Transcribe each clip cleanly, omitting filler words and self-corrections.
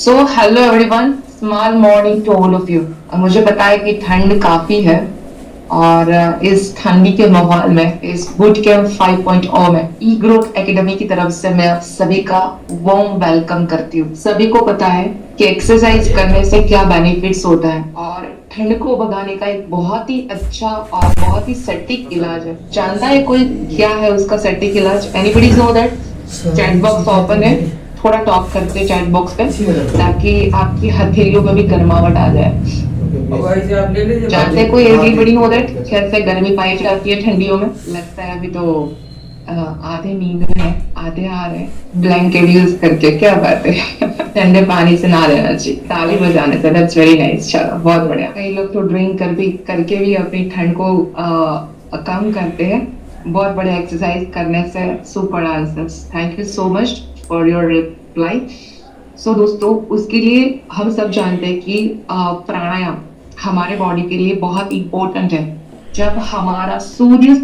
So hello everyone, small morning to all of you. मुझे पता है कि ठंड काफी है और इस ठंडी के माहौल में इस बूट कैंप 5.0 में ई ग्रोथ एकेडमी की तरफ से मैं आप सभी का वार्म वेलकम करती हूँ। सभी को पता है कि एक्सरसाइज करने से क्या बेनिफिट्स होता है और ठंड को भगाने का एक बहुत ही अच्छा और बहुत ही सटीक इलाज है। जानता है कोई क्या है उसका सटीक इलाज? Anybody know that? Chat box open है, थोड़ा टॉक करते हैं चैट बॉक्स पे ताकि आपकी हथेलियों में भी गर्मावट आ जाए। जानते हैं कोई? एवरीबडी नो दैट कैसे गर्मी पाई जाती है ठंडियों में? लगता है अभी तो आधे नींद में है, आधे आ रहे हैं ब्लैंकेट यूज करके। क्या बात है ठंडे पानी से नहा लेना चाहिए ताली बजाने से। That's very nice. चलो बहुत बढ़िया। कई लोग तो ड्रिंक करके भी अपनी ठंड को कम करते हैं। बहुत बढ़िया। एक्सरसाइज करने से super answers. Thank you so much for your reply. So दोस्तों, उसके लिए हम सब जानते हैं कि प्राणायाम हमारे बॉडी के लिए बहुत इंपॉर्टेंट है। जब हमारा सूर्य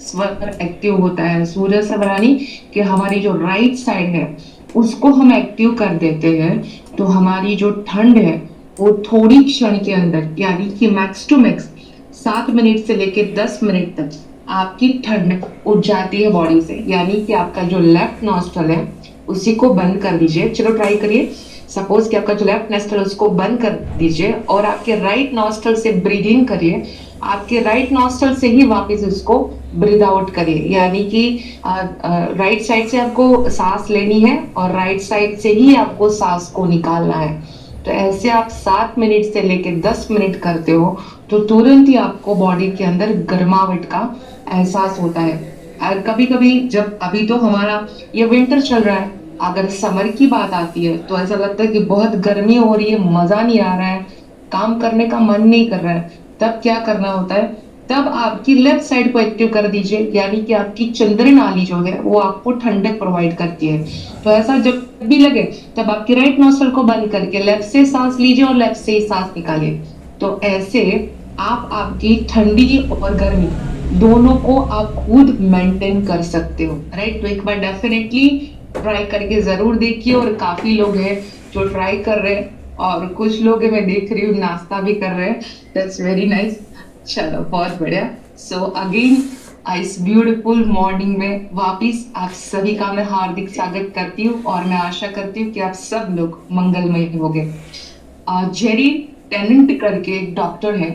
स्वर एक्टिव होता है, सूर्य स्वर यानी कि हमारी जो राइट साइड है उसको हम एक्टिव कर देते हैं, तो हमारी जो ठंड है वो थोड़ी क्षण के अंदर यानी कि मैक्स टू मैक्स 7 मिनट से लेकर 10 मिनट तक आपकी ठंड उठ जाती है बॉडी से। यानी कि आपका जो लेफ्ट नॉस्ट्रल है उसी को बंद कर दीजिए। चलो ट्राई करिए। सपोज कि आपका जो लेफ्ट नॉस्ट्रल उसको बंद कर दीजिए और आपके राइट नॉस्ट्रल से ब्रीद इन करिए। आपके राइट नॉस्ट्रल से ही वापस उसको ब्रीद आउट करिए। यानी कि राइट साइड से आपको सांस लेनी है और राइट साइड से ही आपको सांस को निकालना है। तो ऐसे आप 7 मिनट से लेकर 10 मिनट करते हो तो तुरंत ही आपको बॉडी के अंदर गर्माहट का एहसास होता है। और कभी कभी जब अभी तो हमारा ये विंटर चल रहा है, अगर समर की बात आती है तो ऐसा लगता है कि बहुत गर्मी हो रही है, मजा नहीं आ रहा है, काम करने का मन नहीं कर रहा है। तब क्या करना होता है? तब आपकी लेफ्ट साइड को एक्टिव कर दीजिए। यानी कि आपकी चंद्र नाली जो है वो आपको ठंडक प्रोवाइड करती है। तो ऐसा जब भी लगे तब आपकी राइट नोस्ट्रल को बंद करके लेफ्ट से सांस लीजिए और लेफ्ट से ही सांस निकालिए। तो ऐसे आप आपकी ठंडी और गर्मी दोनों को आप खुद मेंटेन कर सकते हो। राइट? तो एक बार डेफिनेटली ट्राई करके जरूर देखिए। और काफी लोग हैं जो ट्राई कर रहे हैं और कुछ लोग हैं मैं देख रही हूँ नाश्ता भी कर रहे हैं। That's very nice. चलो बहुत बढ़िया। सो अगेन इस ब्यूटीफुल मॉर्निंग में वापिस आप सभी का मैं हार्दिक स्वागत करती हूँ और मैं आशा करती हूँ कि आप सब लोग मंगलमय होंगे। जेरी टेनेंट करके एक डॉक्टर है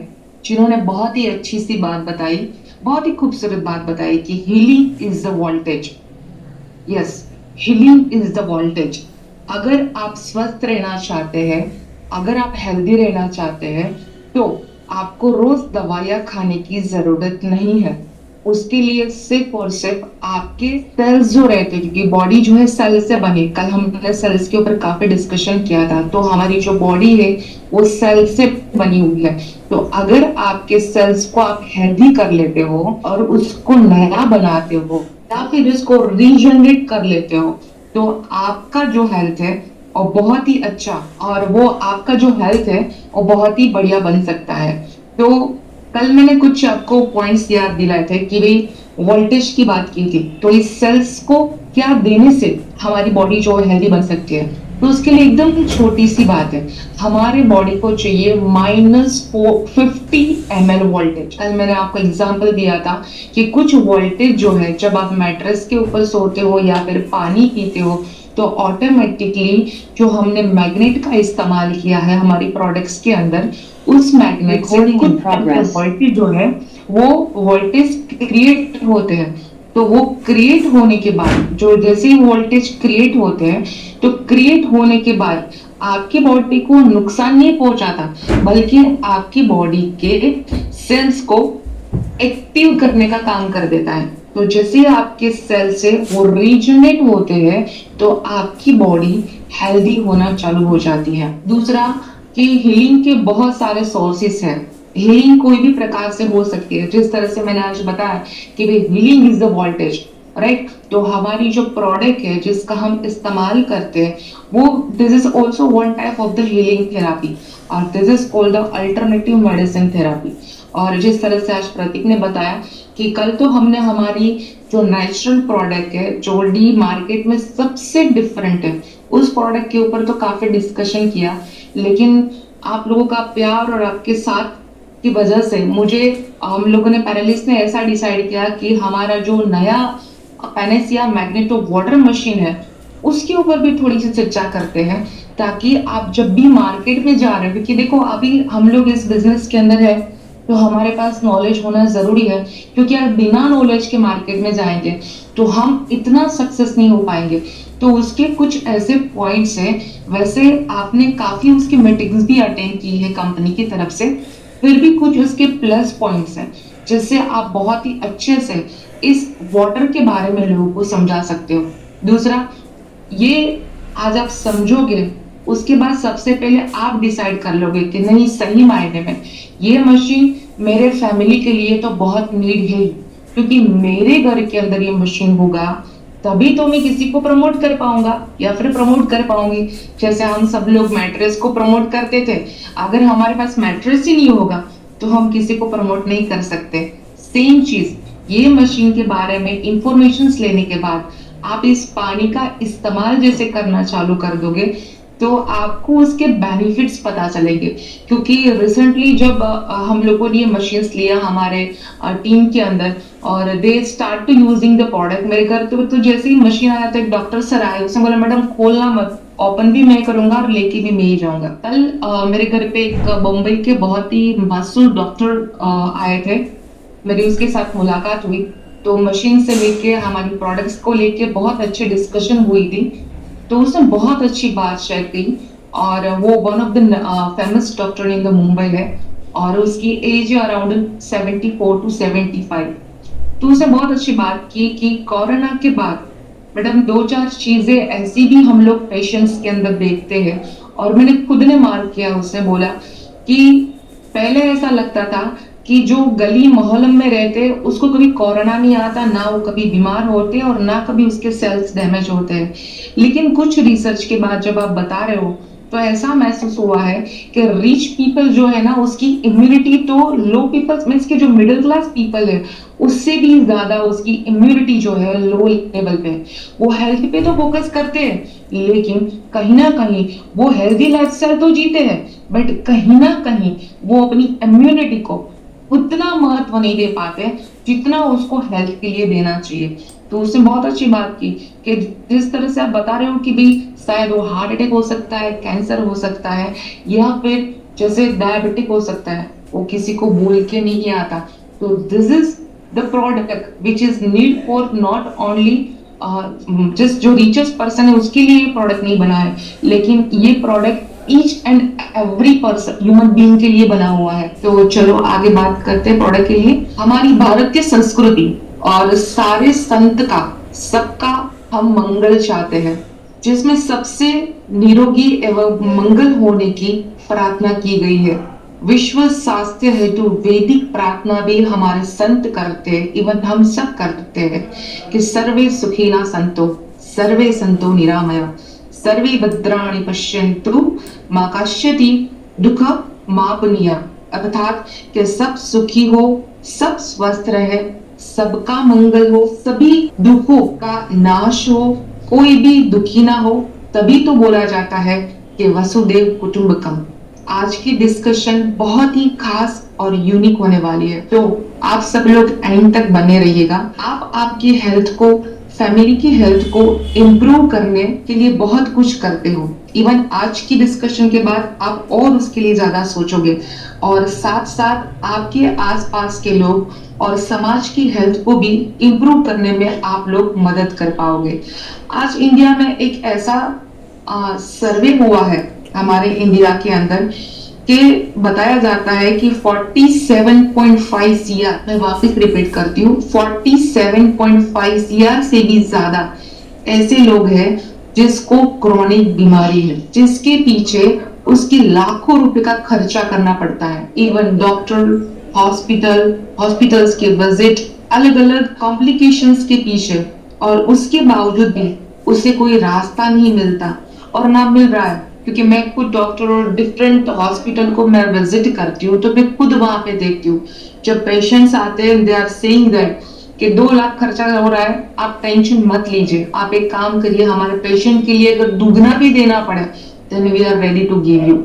जिन्होंने बहुत ही अच्छी सी बात बताई, बहुत ही खूबसूरत बात बताई कि healing is the voltage. Yes, healing is the voltage. अगर आप स्वस्थ रहना चाहते हैं, अगर आप हेल्दी रहना चाहते हैं तो आपको रोज दवाइयां खाने की जरूरत नहीं है। उसके लिए सिर्फ और सिर्फ आपके सेल्स जो रहते हैं, क्योंकि बॉडी जो है सेल से बनी। कल हमने सेल्स के ऊपर काफी डिस्कशन किया था। तो हमारी जो बॉडी है वो सेल से बनी हुई है। तो अगर आपके सेल्स को आप हेल्दी कर लेते हो और उसको नया बनाते हो या फिर इसको रीजनरेट कर लेते हो तो आपका जो हेल्थ है और बहुत ही अच्छा, और वो आपका जो हेल्थ है वो बहुत ही बढ़िया बन सकता है। तो कल मैंने कुछ आपको पॉइंट्स याद दिलाए थे कि भाई वोल्टेज की बात की थी। तो इस सेल्स को क्या देने से हमारी बॉडी जो है हेल्दी बन सकती है? तो उसके लिए एकदम छोटी सी बात है, हमारे बॉडी को चाहिए -50 ml वोल्टेज। कल मैंने आपको एग्जांपल दिया था कि कुछ वोल्टेज जो है जब आप मैट्रेस के ऊपर सोते हो या फिर पानी पीते हो तो ऑटोमेटिकली जो हमने मैग्नेट का इस्तेमाल किया है हमारी प्रोडक्ट्स के अंदर, उस मैग्नेट से कुछ वोल्टेज जो है वो वोल्टेज क्रिएट होते हैं। तो वो क्रिएट होने के बाद जो जैसे ही वोल्टेज क्रिएट होते हैं तो क्रिएट होने के बाद आपकी बॉडी को नुकसान नहीं पहुंचाता बल्कि आपकी बॉडी के सेल्स को एक्टिव करने का काम कर देता है। तो जैसे आपके सेल से वो रीजनरेट होते हैं तो आपकी बॉडी हेल्दी होना चालू हो जाती है। दूसरा कि हीलिंग के बहुत सारे सोर्सेस हैं। हीलिंग कोई भी प्रकार से हो सकती है, जिस तरह से मैंने आज बताया कि भाई healing is the voltage. Right? तो हमारी जो प्रोडक्ट है जिसका हम इस्तेमाल करते हैं वो this is also one type of the healing therapy और this is called the alternative medicine therapy. और जिस तरह से आज प्रतीक ने बताया कि कल तो हमने हमारी जो नेचुरल प्रोडक्ट है जो डी मार्केट में सबसे डिफरेंट है उस प्रोडक्ट के ऊपर तो काफी डिस्कशन किया, लेकिन आप लोगों का प्यार और आपके साथ की वजह से मुझे हम लोगों ने पैनलिस्ट ने ऐसा डिसाइड किया कि हमारा जो नया पैनेसिया मैग्नेटो वाटर मशीन है उसके ऊपर भी थोड़ी सी चर्चा करते हैं, ताकि आप जब भी मार्केट में जा रहे हो, क्योंकि देखो अभी हम लोग इस बिजनेस के अंदर है तो हमारे पास नॉलेज होना जरूरी है, क्योंकि अगर बिना नॉलेज के मार्केट में जाएंगे तो हम इतना सक्सेस नहीं हो पाएंगे। तो उसके कुछ ऐसे पॉइंट्स हैं, वैसे आपने काफी उसकी मीटिंग्स भी अटेंड की है कंपनी की तरफ से, फिर भी कुछ उसके प्लस पॉइंट्स हैं जिससे आप बहुत ही अच्छे से इस वाटर के बारे में लोगों को समझा सकते हो। दूसरा, ये आज आप समझोगे उसके बाद सबसे पहले आप डिसाइड कर लोगे कि नहीं, सही मायने में ये मशीन मेरे फैमिली के लिए तो बहुत नीड है, क्योंकि मेरे घर के अंदर ये मशीन होगा तभी तो मैं किसी को प्रमोट कर पाऊंगा या फिर प्रमोट कर पाऊंगी। जैसे हम सब लोग मैट्रेस को प्रमोट करते थे, अगर हमारे पास मैट्रेस ही नहीं होगा तो हम किसी को प्रमोट नहीं कर सकते। सेम चीज ये मशीन के बारे में इंफॉर्मेशन लेने के बाद आप इस पानी का इस्तेमाल जैसे करना चालू कर दोगे तो आपको उसके बेनिफिट्स पता चलेंगे। क्योंकि रिसेंटली जब हम लोगों ने ये मशीन्स लिया हमारे टीम के अंदर और they start to using the product, मेरे घर तो जैसे ही मशीन आया तो एक डॉक्टर सर आए, उसने बोला मैडम खोलना मत, ओपन भी मैं करूंगा और लेके भी मैं ही जाऊंगा। कल मेरे घर पे एक बम्बई के बहुत ही मशहूर डॉक्टर आए थे, मेरी उसके साथ मुलाकात हुई, तो मशीन से लेके हमारी प्रोडक्ट्स को लेके बहुत अच्छी डिस्कशन हुई थी। तो उसने बहुत अच्छी बात शेयर की, और वो one of the famous doctor in the Mumbai है और उसकी एज है अराउंड 74 to 75। तो उसने बहुत अच्छी बात की कि कोरोना के बाद मैडम दो चार चीजें ऐसी भी हम लोग पेशेंट्स के अंदर देखते हैं, और मैंने खुद ने मार्क किया, उसने बोला कि पहले ऐसा लगता था कि जो गली मोहल्ले में रहते उसको कभी कोरोना नहीं आता, ना वो कभी बीमार होते और ना कभी उसके सेल्स डैमेज होते हैं। लेकिन कुछ रिसर्च के बाद जब आप बता रहे हो तो ऐसा महसूस हुआ है कि रिच पीपल जो है ना उसकी इम्यूनिटी तो लो पीपल मीन्स के जो मिडिल क्लास पीपल है उससे भी ज्यादा उसकी इम्यूनिटी जो है लो लेवल पे। वो हेल्थ पे तो फोकस करते हैं लेकिन कहीं ना कहीं वो हेल्दी लाइफस्टाइल तो जीते हैं, बट कहीं ना कहीं वो अपनी इम्यूनिटी को उतना महत्व नहीं दे पाते जितना उसको हेल्थ के लिए देना चाहिए। तो उसने बहुत अच्छी बात की कि जिस तरह से आप बता रहे हो कि भाई शायद वो हार्ट अटैक हो सकता है, कैंसर हो सकता है, या फिर जैसे डायबिटिक हो सकता है, वो किसी को बोल के नहीं आता। तो this is the product which is need for not only जिस जो रिचेस्ट पर्सन है उसके लिए ये प्रोडक्ट नहीं बना है, लेकिन ये product each and every person human being के लिए बना हुआ है। तो चलो आगे बात करते हैं प्रोडक्ट के लिए। हमारी भारत की संस्कृति और सारे संत का सबका हम मंगल चाहते हैं, जिसमें सबसे निरोगी एवं मंगल होने की प्रार्थना की गई है। विश्व स्वास्थ्य हेतु वैदिक प्रार्थना भी हमारे संत करते हैं, इवन हम सब करते हैं कि सर्वे सुखिना संतो सर्वे संतो निरामया सर्वे भद्राणि पश्यन्तु मा कश्चित् दुःख मापनीय, अर्थात कि सब सुखी हो, सब स्वस्थ रहे, सबका मंगल हो, सभी दुखों का नाश हो, कोई भी दुखी ना हो, तभी तो बोला जाता है कि वसुदेव कुटुंबकम। आज की डिस्कशन बहुत ही खास और यूनिक होने वाली है, तो आप सब लोग एंड तक बने रहिएगा। आप आपकी हेल्थ को, फैमिली की हेल्थ को इम्प्रूव करने के लिए बहुत कुछ करते हो, इवन आज की डिस्कशन के बाद आप और उसके लिए ज्यादा सोचोगे, और साथ साथ आपके आसपास के लोग और समाज की हेल्थ को भी इम्प्रूव करने में आप लोग मदद कर पाओगे। आज इंडिया में एक ऐसा सर्वे हुआ है हमारे इंडिया के अंदर कि बताया जाता है कि 47.5 सीआर, मैं वापस रिपीट करती हूँ, 47.5 सीआर से भी ज्यादा ऐसे लोग हैं जिसको क्रोनिक बीमारी है, जिसके पीछे उसकी लाखों रुपए का खर्चा करना पड़ता है। इवन डॉक्टर, हॉस्पिटल्स के विजिट, अलग अलग कॉम्प्लिकेशंस के पीछे, और उसके बावजूद भी उसे कोई रास्ता नहीं मिलता और ना मिल रहा है। क्योंकि मैं खुद डॉक्टर और डिफरेंट हॉस्पिटल को मैं विजिट करती हूँ, तो मैं खुद वहां पे देखती हूँ जब पेशेंट्स आते हैं, दे आर सेइंग दैट कि 2 लाख खर्चा हो रहा है, आप टेंशन मत लीजिए, आप एक काम करिए, हमारे पेशेंट के लिए अगर दुगना भी देना पड़े then we are ready to give you.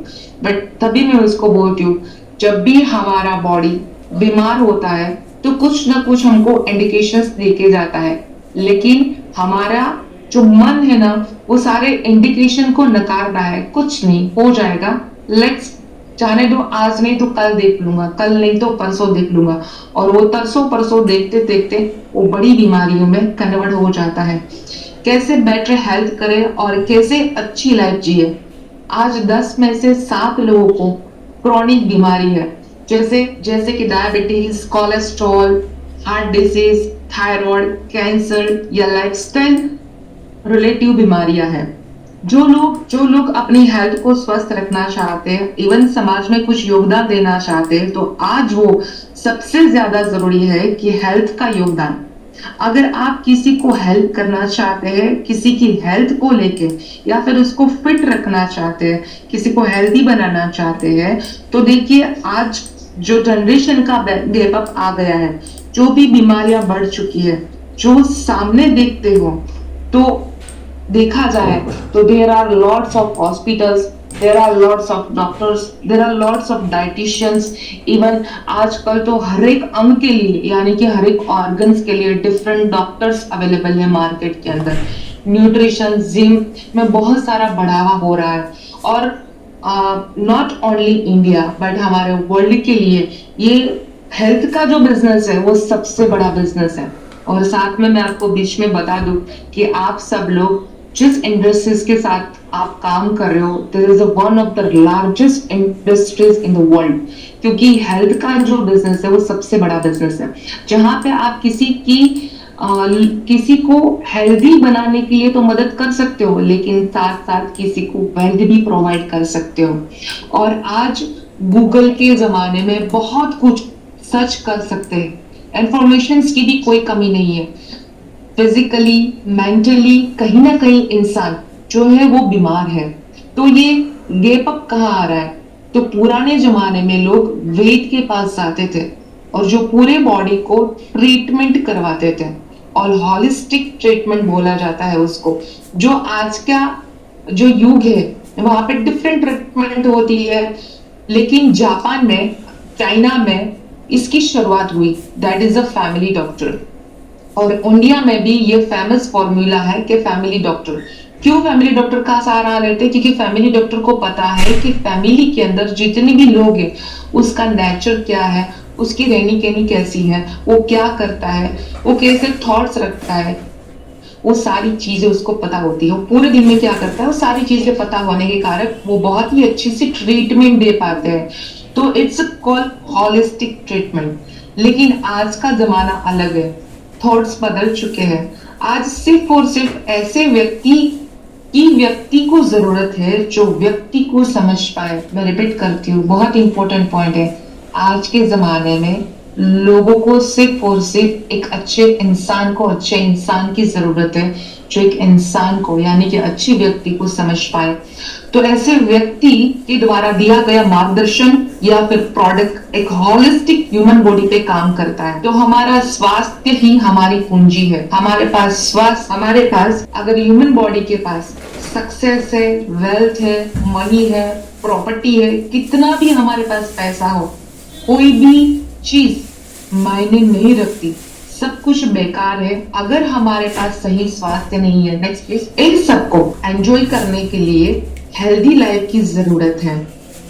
But तभी मैं उसको बोलती हूँ, जब भी हमारा बॉडी बीमार होता है तो कुछ ना कुछ हमको इंडिकेशंस देके जाता है, लेकिन हमारा जो मन है ना वो सारे इंडिकेशन को नकार रहा है, कुछ नहीं हो जाएगा, लेट्स जाने दो, आज नहीं तो कल देख लूंगा, कल नहीं तो परसों देख लूंगा, और वो तरसों परसों देखते देखते वो बड़ी बीमारियों में कन्वर्ट हो जाता है। कैसे बेटर हेल्थ करें और कैसे अच्छी लाइफ जिए। आज 10 में से 7 लोगों को क्रॉनिक बीमारी है, जैसे जैसे कि diabetes, cholesterol, heart disease, thyroid, cancer या लाइफस्टाइल रिलेटिव बीमारियां हैं। जो लोग अपनी हेल्थ को स्वस्थ रखना चाहते हैं, इवन समाज में कुछ योगदान देना चाहते हैं, तो आज वो सबसे ज्यादा जरूरी है कि हेल्थ का योगदान। अगर आप किसी को हेल्प करना चाहते हैं, किसी की हेल्थ को लेके, या फिर उसको फिट रखना चाहते हैं, किसी को हेल्दी बनाना चाहते हैं, तो देखिए आज जो जनरेशन का गैप अप आ गया है, जो भी बीमारियां बढ़ चुकी है, जो सामने देखते हो, तो देखा जाए तो there are lots of hospitals, there are lots of doctors, there are lots of dietitians. Even आजकल तो हर एक अंग के लिए, यानी कि हर एक ऑर्गन्स के लिए डिफरेंट डॉक्टर्स अवेलेबल है मार्केट के अंदर। न्यूट्रिशन, जिम में बहुत सारा बढ़ावा हो रहा है, और नॉट ओनली इंडिया बट हमारे वर्ल्ड के लिए ये हेल्थ का जो बिजनेस है वो सबसे बड़ा बिजनेस है। और साथ में मैं आपको बीच में बता दूं कि आप सब लोग जिस इंडस्ट्रीज के साथ आप काम कर रहे हो, this is one of the largest industries in the world, क्योंकि हेल्थ का जो बिजनेस है वो सबसे बड़ा बिजनेस है, जहां पे आप किसी को हेल्दी बनाने के लिए तो मदद कर सकते हो, लेकिन साथ साथ किसी को वेल्थ भी प्रोवाइड कर सकते हो। और आज गूगल के जमाने में बहुत कुछ सर्च कर सकते हैं, इंफॉर्मेशन की भी कोई कमी नहीं है। फिजिकली, मेंटली कहीं ना कहीं इंसान जो है वो बीमार है, तो ये गैप अप कहाँ आ रहा है? तो पुराने जमाने में लोग वैद्य के पास जाते थे और जो पूरे बॉडी को ट्रीटमेंट करवाते थे, और हॉलिस्टिक ट्रीटमेंट बोला जाता है उसको। जो आज का जो युग है वहां पे डिफरेंट ट्रीटमेंट होती है, लेकिन जापान में, चाइना में इसकी शुरुआत हुई, that is a family doctor. और इंडिया में भी ये फेमस फॉर्मूला है कि फैमिली डॉक्टर। क्यों फैमिली डॉक्टर का सहारा लेते हैं? क्योंकि फैमिली डॉक्टर को पता है कि फैमिली के अंदर जितने भी लोग हैं उसका नेचर क्या है, उसकी रहनी कहनी कैसी है, वो क्या करता है, वो कैसे थॉट्स रखता है, वो सारी चीजें उसको पता होती है। वो पूरे दिन में क्या करता है वो सारी चीजें पता होने के कारण वो बहुत ही अच्छी सी ट्रीटमेंट दे पाते हैं। तो इट्स कॉल्ड हॉलिस्टिक ट्रीटमेंट। लेकिन आज का जमाना अलग है, थॉट्स बदल चुके हैं। आज सिर्फ और सिर्फ ऐसे व्यक्ति को जरूरत है जो व्यक्ति को समझ पाए। मैं रिपीट करती हूँ, बहुत इंपॉर्टेंट पॉइंट है। आज के जमाने में लोगों को सिर्फ और सिर्फ एक अच्छे इंसान की जरूरत है, जो एक इंसान को, यानी कि अच्छे व्यक्ति को समझ पाए। तो ऐसे व्यक्ति के द्वारा दिया गया मार्गदर्शन या फिर प्रोडक्ट एक हॉलिस्टिक ह्यूमन बॉडी पे काम करता है। तो हमारा स्वास्थ्य ही हमारी पूंजी है। हमारे पास अगर ह्यूमन बॉडी के पास सक्सेस है, वेल्थ है, मनी है, प्रॉपर्टी है, कितना भी हमारे पास पैसा हो, कोई भी चीज मायने नहीं रखती, सब कुछ बेकार है अगर हमारे पास सही स्वास्थ्य नहीं है। Next please. इन सबको एंजॉय करने के लिए हेल्दी लाइफ की जरूरत है,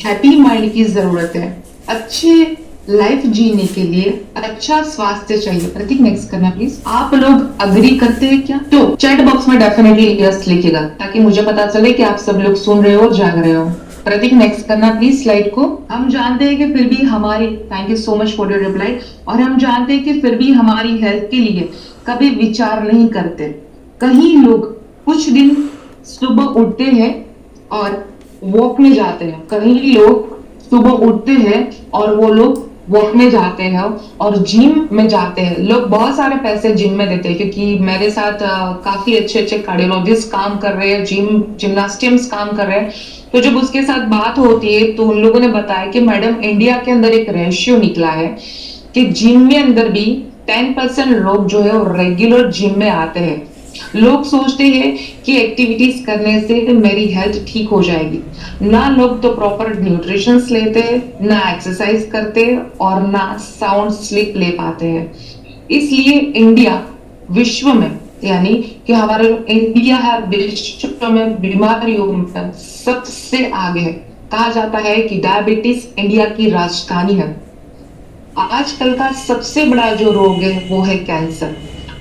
हैप्पी माइंड की जरूरत है, अच्छे लाइफ जीने के लिए अच्छा स्वास्थ्य चाहिए। प्रतीक नेक्स्ट करना प्लीज। आप लोग अग्री करते हैं क्या? तो चैट बॉक्स में डेफिनेटली यस लिखेगा, ताकि मुझे पता चले कि आप सब लोग सुन रहे हो और जाग रहे हो। प्रतीक नेक्स्ट करना प्लीज स्लाइड को। हम जानते हैं कि फिर भी हमारी, thank you so much for your reply, और हम जानते हैं कि फिर भी हमारी हेल्थ के लिए कभी विचार नहीं करते। कहीं लोग कुछ दिन सुबह उठते हैं और वॉक में जाते हैं, कहीं लोग सुबह उठते हैं और वो लोग वॉक में जाते हैं और जिम में जाते हैं। लोग बहुत सारे पैसे जिम में देते हैं, क्योंकि मेरे साथ काफी अच्छे कार्डियोलॉजिस्ट काम कर रहे हैं, जिम्नास्टियम्स काम कर रहे हैं। तो जब उसके साथ बात होती है तो उन लोगों ने बताया कि मैडम, इंडिया के अंदर एक रेशियो निकला है कि जिम में अंदर भी 10% लोग जो है वो रेगुलर जिम में आते हैं। लोग सोचते हैं कि एक्टिविटीज करने से मेरी हेल्थ ठीक हो जाएगी। ना लोग तो प्रॉपर न्यूट्रिशन लेते हैं, ना एक्सरसाइज करते हैं और ना साउंड स्लीप ले पाते हैं। इसलिए इंडिया विश्व में, यानी कि हमारा जो इंडिया है विश्व में बीमारियों में सबसे आगे है। कहा जाता है कि डायबिटीज इंडिया की राजधानी है। आजकल का सबसे बड़ा जो रोग है वो है कैंसर,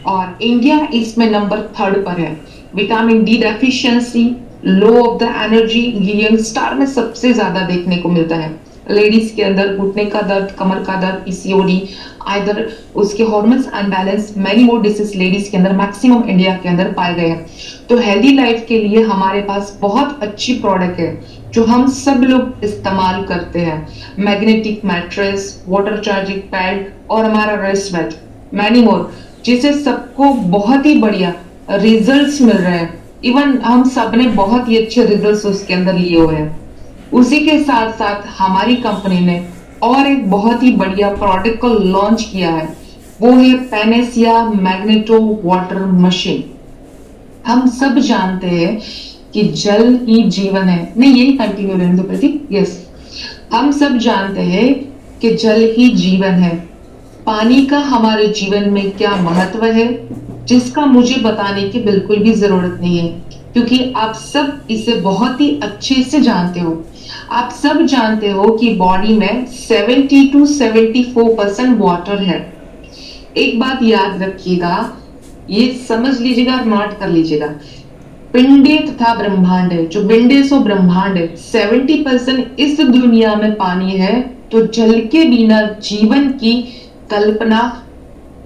और इंडिया इसमें नंबर 3 पर है। Vitamin D deficiency, low of the energy, ये यंगस्टर में सबसे ज्यादा देखने को मिलता है। लेडीज के अंदर घुटने का दर्द, कमर का दर्द, पीसीओडी, आइदर उसके hormones unbalance, many more disease ladies के अंदर मैक्सिमम इंडिया के अंदर पाए गए हैं। तो हेल्दी लाइफ के लिए हमारे पास बहुत अच्छी प्रोडक्ट है जो हम सब लोग इस्तेमाल करते हैं। Magnetic mattress, water charging pad और हमारा रेस्ट बेड, मैनी मोर, जिसे सबको बहुत ही बढ़िया रिजल्ट्स मिल रहे हैं। इवन हम सब ने बहुत ही अच्छे रिजल्ट्स उसके अंदर लिए हुए हैं। उसी के साथ साथ हमारी कंपनी ने और एक बहुत ही बढ़िया प्रोडक्ट को लॉन्च किया है, वो है पैनेसिया मैग्नेटो वाटर मशीन। हम सब जानते हैं कि जल ही जीवन है। नहीं, यही कंटिन्यू रहने दो प्रतीक। यस, हम सब जानते हैं कि जल ही जीवन है। पानी का हमारे जीवन में क्या महत्व है, जिसका मुझे बताने की बिल्कुल भी जरूरत नहीं है, क्योंकि आप सब इसे बहुत ही अच्छे से जानते हो। आप सब जानते हो कि बॉडी में 70 to 74% वाटर है। एक बात याद रखिएगा, ये समझ लीजिएगा और नोट कर लीजिएगा। पिंडे तथा ब्रह्मांड है, जो पिंडे सो ब्रह्मांड है, 70% इस दुनिया में पानी है। तो जल के बिना जीवन की कल्पना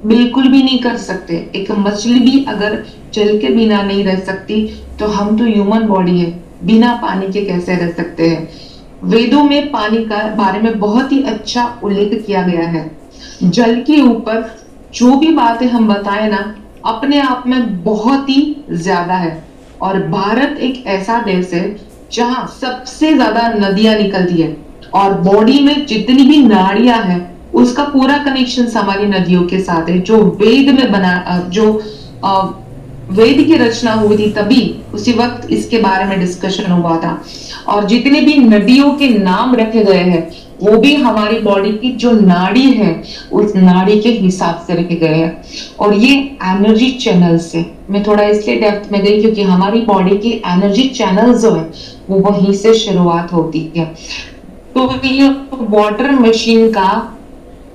बिल्कुल भी नहीं कर सकते। एक मछली भी अगर जल के बिना नहीं रह सकती, तो हम तो ह्यूमन बॉडी है, बिना पानी के कैसे रह सकते हैं। वेदों में पानी का बारे में बहुत ही अच्छा उल्लेख किया गया है। जल के ऊपर जो भी बातें हम बताएं ना, अपने आप में बहुत ही ज्यादा है। और भारत एक ऐसा देश है जहां सबसे ज्यादा नदियां निकलती है, और बॉडी में जितनी भी नाड़ियां हैं उसका पूरा कनेक्शन हमारी नदियों के साथ है। जो वेद में बना, जो वेद की रचना हुई थी तभी उसी वक्त इसके बारे में डिस्कशन हुआ था। और जितने भी नदियों के नाम रखे गए हैं वो भी हमारी बॉडी की जो नाड़ी है उस नाड़ी के हिसाब से रखे गए हैं। और ये एनर्जी चैनल से, मैं थोड़ा इसलिए डेप्थ में गई क्योंकि हमारी बॉडी की एनर्जी चैनल जो है वो वहीं से शुरुआत होती है। तो ये वाटर मशीन का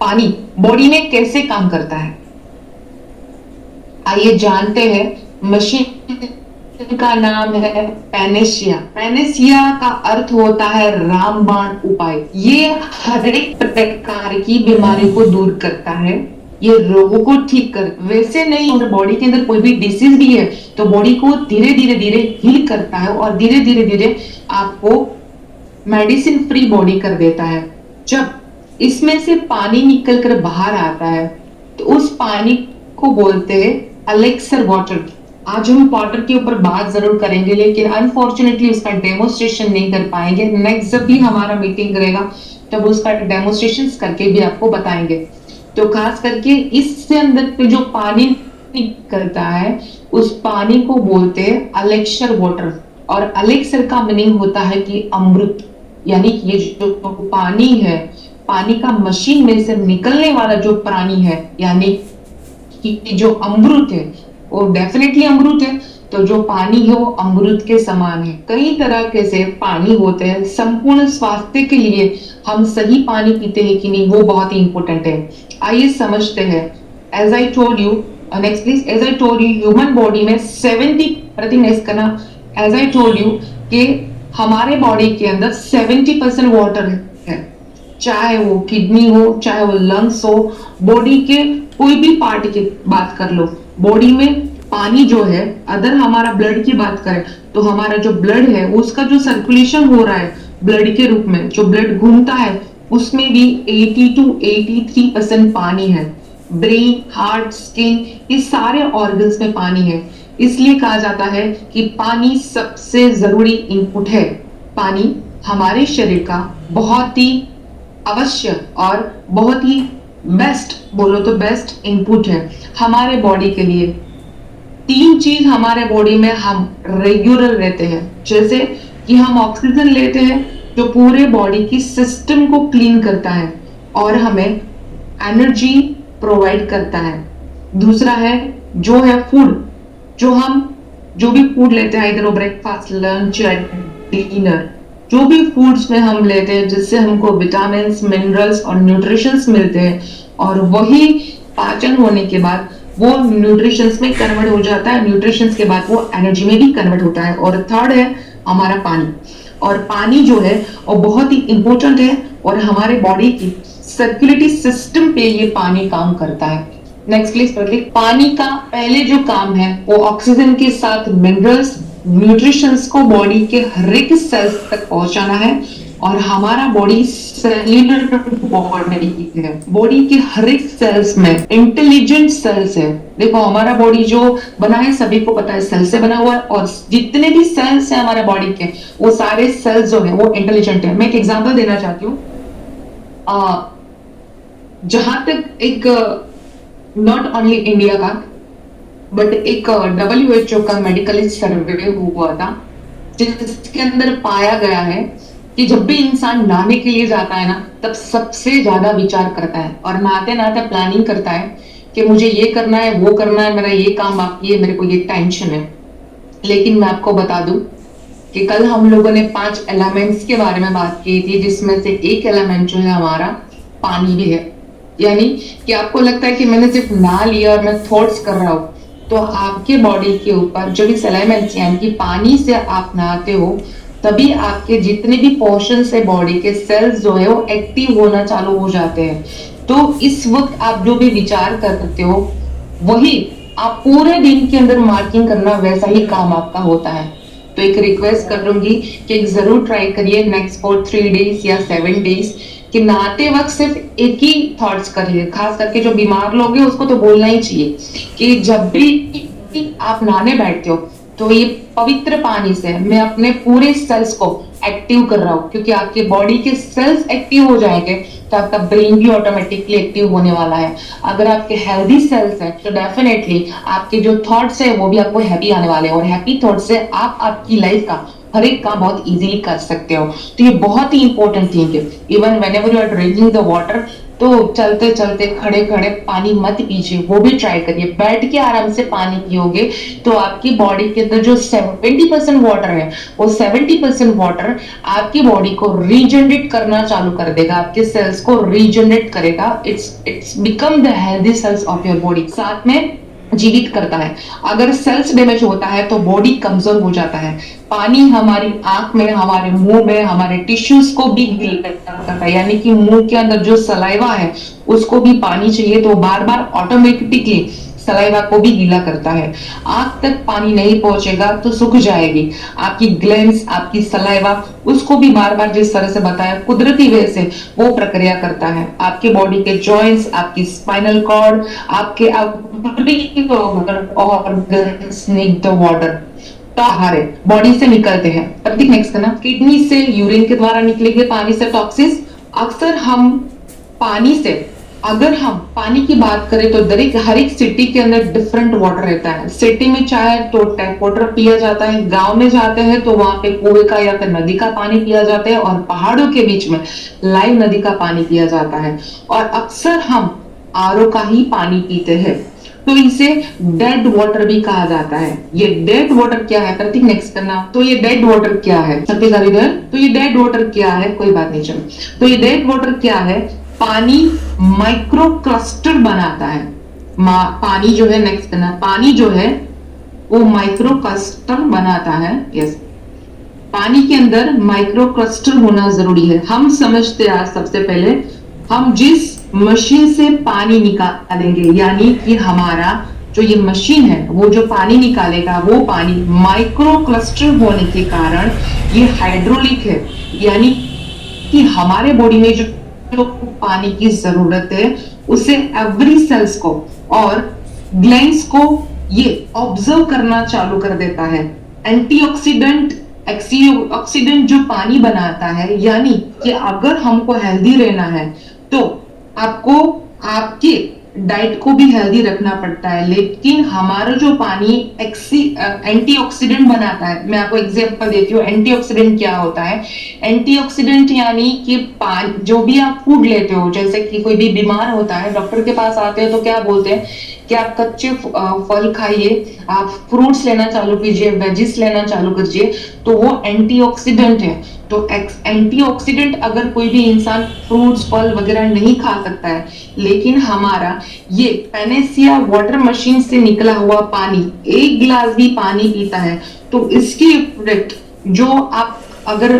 पानी बॉडी में कैसे काम करता है, आइए जानते हैं। मशीन का नाम है पैनेसिया। पैनेसिया का अर्थ होता है रामबाण उपाय। ये हर एक प्रकार की बीमारी को दूर करता है, ये रोगों को ठीक कर, वैसे नहीं, अगर बॉडी के अंदर कोई भी डिसीज भी है तो बॉडी को धीरे धीरे धीरे हील करता है और धीरे धीरे धीरे आपको मेडिसिन फ्री बॉडी कर देता है। जब इसमें से पानी निकल कर बाहर आता है तो उस पानी को बोलते हैं एलेक्सर वाटर। आज हम वाटर के ऊपर बात जरूर करेंगे, लेकिन अनफॉर्चुनेटली उसका डेमोस्ट्रेशन नहीं कर पाएंगे। नेक्स्ट जब भी हमारा मीटिंग रहेगा तब उसका डेमोस्ट्रेशन करके भी आपको बताएंगे। तो खास करके इससे अंदर पे जो पानी निकलता है उस पानी को बोलते हैं एलेक्सर वाटर। और एलेक्सर का मीनिंग होता है कि अमृत, यानी कि ये जो पानी है, पानी का मशीन में से निकलने वाला जो प्राणी है, यानी कि जो अमृत है वो डेफिनेटली अमृत है। तो जो पानी है वो अमृत के समान है। कई तरह के से पानी होते हैं। संपूर्ण स्वास्थ्य के लिए हम सही पानी पीते हैं कि नहीं, वो बहुत ही इंपॉर्टेंट है। आइए समझते हैं। As I told you, next please, as I told you human body में 70 प्रतिशत करना। एज आई टोल्ड यू कि हमारे बॉडी के अंदर 70% वाटर है, चाहे वो किडनी हो, चाहे वो लंग्स हो, बॉडी के कोई भी पार्ट की बात कर लो। बॉडी में पानी जो है, अगर हमारा ब्लड की बात करें तो हमारा जो ब्लड है उसका जो सर्कुलेशन हो रहा है ब्लड के रूप में, जो ब्लड घूमता है उसमें भी 80 to 83% पानी है। ब्रेन, हार्ट, स्किन, ये सारे ऑर्गन्स में पानी है। इसलिए कहा जाता है कि पानी सबसे जरूरी इनपुट है। पानी हमारे शरीर का बहुत ही अवश्य और बहुत ही बेस्ट बोलो तो बेस्ट इनपुट है हमारे बॉडी के लिए। तीन चीज हमारे बॉडी में हम रेगुलर लेते हैं, जैसे कि हम ऑक्सीजन लेते हैं जो पूरे बॉडी की सिस्टम को क्लीन करता है और हमें एनर्जी प्रोवाइड करता है। दूसरा है जो है फूड, जो भी फूड लेते हैं, इधर ब्रेकफास्ट, लंच या डिनर, जो भी फूड्स में हम लेते हैं जिससे हमको विटामिन, मिनरल्स और न्यूट्रिशंस मिलते हैं, और वही पाचन होने के बाद वो न्यूट्रिशंस में कन्वर्ट हो जाता है, न्यूट्रिशंस के बाद वो एनर्जी में भी कन्वर्ट होता है। और थर्ड है हमारा पानी, और पानी जो है वो बहुत ही इंपॉर्टेंट है और हमारे बॉडी की सर्कुलेटरी सिस्टम पे ये पानी काम करता है। नेक्स्ट प्लीज पढ़िए। पानी का पहले जो काम है वो ऑक्सीजन के साथ मिनरल्स, न्यूट्रिशंस को बॉडी के हर एक सेल्स तक पहुंचाना है। और हमारा बॉडी सेल्यूलर बॉडी है, बॉडी के हर एक सेल्स में इंटेलिजेंट सेल्स है। देखो हमारा बॉडी जो बना है सभी को पता है सेल से बना हुआ है, और जितने भी सेल्स है हमारे बॉडी के वो सारे सेल्स जो है वो इंटेलिजेंट है। मैं एक एग्जांपल देना चाहती हूँ। जहां तक एक नॉट ओनली इंडिया का बट एक WHO का मेडिकल सर्वे हुआ था जिसके अंदर पाया गया है कि जब भी इंसान नहाने के लिए जाता है ना तब सबसे ज्यादा विचार करता है और नहाते नहाते प्लानिंग करता है कि मुझे ये करना है, वो करना है, मेरा ये काम बाकी है, मेरे को ये टेंशन है। लेकिन मैं आपको बता दूं कि कल हम लोगों ने 5 एलिमेंट्स के बारे में बात की थी जिसमें से एक एलिमेंट जो है हमारा पानी भी है। यानी कि आपको लगता है कि मैंने सिर्फ नहा लिया और मैं थॉट्स कर रहा हूं, तो आपके बॉडी के ऊपर जो भी एलिमेंट्स यानी कि पानी से आप नहाते हो तभी आपके जितने भी पोर्शंस है बॉडी के सेल्स जो है वो एक्टिव होना चालू हो जाते हैं। तो इस वक्त आप जो भी विचार करते हो वही आप पूरे दिन के अंदर मार्किंग करना वैसा ही काम आपका होता है। तो एक रिक्वेस्ट करूंगी कि एक जरूर ट्राई करिए नेक्स्ट फॉर 3 डेज या 7 डेज कि नहाते वक्त सिर्फ एक ही थॉट्स करिए। खास करके जो बीमार लोग हैं उसको तो बोलना ही चाहिए कि जब भी आप नहाने बैठते हो तो ये पवित्र पानी से मैं अपने पूरे सेल्स को एक्टिव कर रहा हूँ, क्योंकि आपके बॉडी के सेल्स एक्टिव हो जाएंगे तो आपका ब्रेन भी ऑटोमेटिकली एक्टिव होने वाला है। अगर आपके हेल्दी सेल्स हैं तो डेफिनेटली आपके जो थॉट्स है वो भी आपको हैप्पी आने वाले हैं, और हैप्पी थॉट्स से आप आपकी लाइफ का हर एक काम बहुत इजीली कर सकते हो। तो ये बहुत ही इंपॉर्टेंट थिंग है। Even whenever you are drinking the water तो चलते चलते खड़े खड़े पानी मत पीजिए, वो भी ट्राई करिए। बैठ के आराम से पानी पियोगे तो आपकी बॉडी के अंदर जो 70% वाटर है वो 70% वाटर आपकी बॉडी को रीजनरेट करना चालू कर देगा, आपके सेल्स को रीजनरेट करेगा। It's become the healthy cells of your body, साथ में जीवित करता है। अगर सेल्स डैमेज होता है तो बॉडी कमजोर हो जाता है। पानी हमारी आंख में, हमारे मुंह में, हमारे टिश्यूज को भी गीला करता है, यानी कि मुंह के अंदर जो सलाइवा है उसको भी पानी चाहिए, तो बार बार ऑटोमेटिकली सलाइवा को भी गीला करता है। आंख तक पानी नहीं पहुंचेगा तो सूख जाएगी आपकी ग्लैंड्स, आपकी सलाइवा, उसको भी बार बार जिस तरह से बताया कुदरती वे से वो प्रक्रिया करता है। आपके बॉडी के जॉइंट्स, आपकी स्पाइनल कॉर्ड, आपके ऑर्गन्स नीड द वाटर, है बॉडी से निकलते हैं। प्रतीक नेक्स्ट करना। किडनी से यूरिन के द्वारा निकलेंगे पानी से टॉक्सिन्स। अक्सर हम पानी से, अगर हम पानी की बात करें तो हर एक सिटी के अंदर डिफरेंट वाटर रहता है। सिटी में चाहे तो टैप वाटर पिया जाता है, गांव में जाते हैं तो वहां पे कुएं का या फिर नदी का पानी पिया जाता है, और पहाड़ों के बीच में लाइव नदी का पानी पिया जाता है। और अक्सर हम आरओ का ही पानी पीते हैं, तो इसे डेड वाटर भी कहा जाता है। ये डेड वाटर क्या है? प्रतीक नेक्स्ट करना। तो ये डेड वाटर क्या है? तो ये डेड वाटर क्या है? कोई बात नहीं, चलो। तो ये डेड वाटर क्या है? पानी माइक्रो क्लस्टर बनाता है। पानी जो है, नेक्स्ट करना, पानी जो है वो माइक्रो क्लस्टर बनाता है। यस, पानी के अंदर माइक्रो क्लस्टर होना जरूरी है। हम समझते हैं, सबसे पहले हम जिस मशीन से पानी निकालेंगे, यानी कि हमारा जो ये मशीन है वो जो पानी निकालेगा वो पानी माइक्रो क्लस्टर होने के कारण ये हाइड्रोलिक है, यानी कि हमारे बॉडी में जो पानी की जरूरत है उसे एवरी सेल्स को और ग्लैंड्स को ये ऑब्जर्व करना चालू कर देता है। एंटीऑक्सीडेंट ऑक्सीडेंट जो पानी बनाता है, यानी कि अगर हमको हेल्दी रहना है तो आपको आपके डाइट को भी हेल्दी रखना पड़ता है, लेकिन हमारा जो पानी एंटीऑक्सीडेंट बनाता है। मैं आपको एग्जांपल देती हूँ, एंटीऑक्सीडेंट क्या होता है। एंटीऑक्सीडेंट यानी कि पानी, जो भी आप फूड लेते हो, जैसे कि कोई भी बीमार होता है, डॉक्टर के पास आते हैं तो क्या बोलते हैं कि आप कच्चे फल खाइए, आप फ्रूट्स लेना चालू कीजिए, वेजिस लेना चालू कीजिए, तो वो एंटीऑक्सीडेंट है। तो एंटीऑक्सीडेंट अगर कोई भी इंसान फ्रूट्स फल वगैरह नहीं खा सकता है, लेकिन हमारा ये पैनेसिया वाटर मशीन से निकला हुआ पानी, एक गिलास भी पानी पीता है, तो इसकी इफेक्ट, जो आप अगर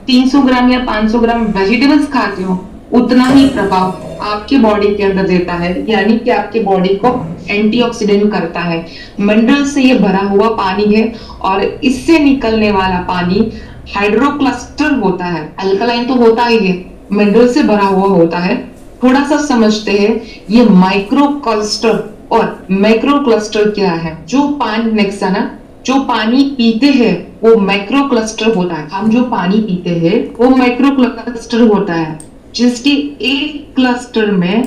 300 ग्राम या 500 ग्राम वेजिटेबल्स खाते हो, उतना ही प्रभाव आपके बॉडी के अंदर देता है, यानी कि आपके बॉडी को एंटीऑक्सीडेंट करता है। मिनरल से ये भरा हुआ पानी है, और इससे निकलने वाला पानी हाइड्रोक्लस्टर होता है। अल्कलाइन तो होता ही है, मिनरल से भरा हुआ होता है। थोड़ा सा समझते हैं, ये माइक्रो क्लस्टर और मैक्रो क्लस्टर क्या है। जो पानी, नेक्स्ट है ना, जो पानी पीते हैं वो माइक्रो क्लस्टर होता है। हम जो पानी पीते हैं वो माइक्रो क्लस्टर होता है, जिसके एक क्लस्टर में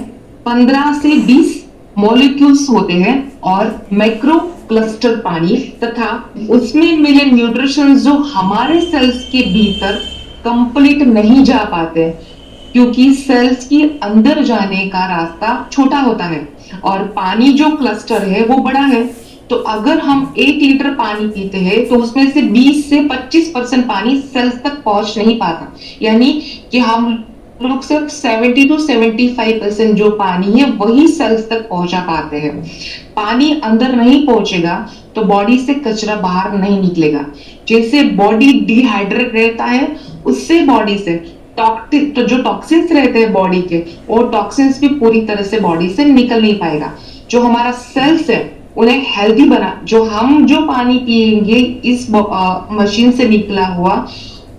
15 से 20 मॉलिक्यूल्स होते हैं, और माइक्रो क्लस्टर पानी तथा उसमें मिले न्यूट्रिशन जो हमारे सेल्स के भीतर कंप्लीट नहीं जा पाते, क्योंकि सेल्स के अंदर जाने का रास्ता छोटा होता है और पानी जो क्लस्टर है वो बड़ा है। तो अगर हम 1 लीटर पानी पीते हैं तो उसमें से 20 से 25% पानी सेल्स तक पहुंच नहीं पाता, यानी कि हम लोग सिर्फ 70 to 75% जो पानी है वही सेल्स तक पहुंचा पाते हैं। पानी अंदर नहीं पहुंचेगा तो बॉडी से कचरा बाहर नहीं निकलेगा। जैसे बॉडी डिहाइड्रेट रहता है, उससे बॉडी से टॉक्सिक, तो जो टॉक्सिन्स रहते हैं बॉडी के, वो टॉक्सिन्स भी पूरी तरह से बॉडी से निकल नहीं पाएगा। जो हमारा सेल्स है उन्हें हेल्दी बना, जो हम जो पानी पिएंगे इस मशीन से निकला हुआ,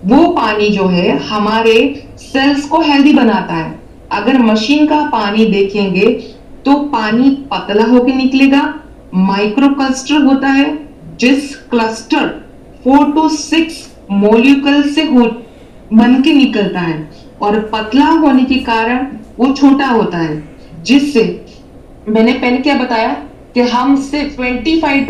वो पानी जो है हमारे सेल्स को हेल्दी बनाता है। अगर मशीन का पानी देखेंगे तो पानी पतला होकर निकलेगा, माइक्रो क्लस्टर होता है, जिस क्लस्टर 4 to 6 मोलिक्यूल से बन के निकलता है, और पतला होने के कारण वो छोटा होता है, जिससे मैंने पहले क्या बताया कि हम सिर्फ 20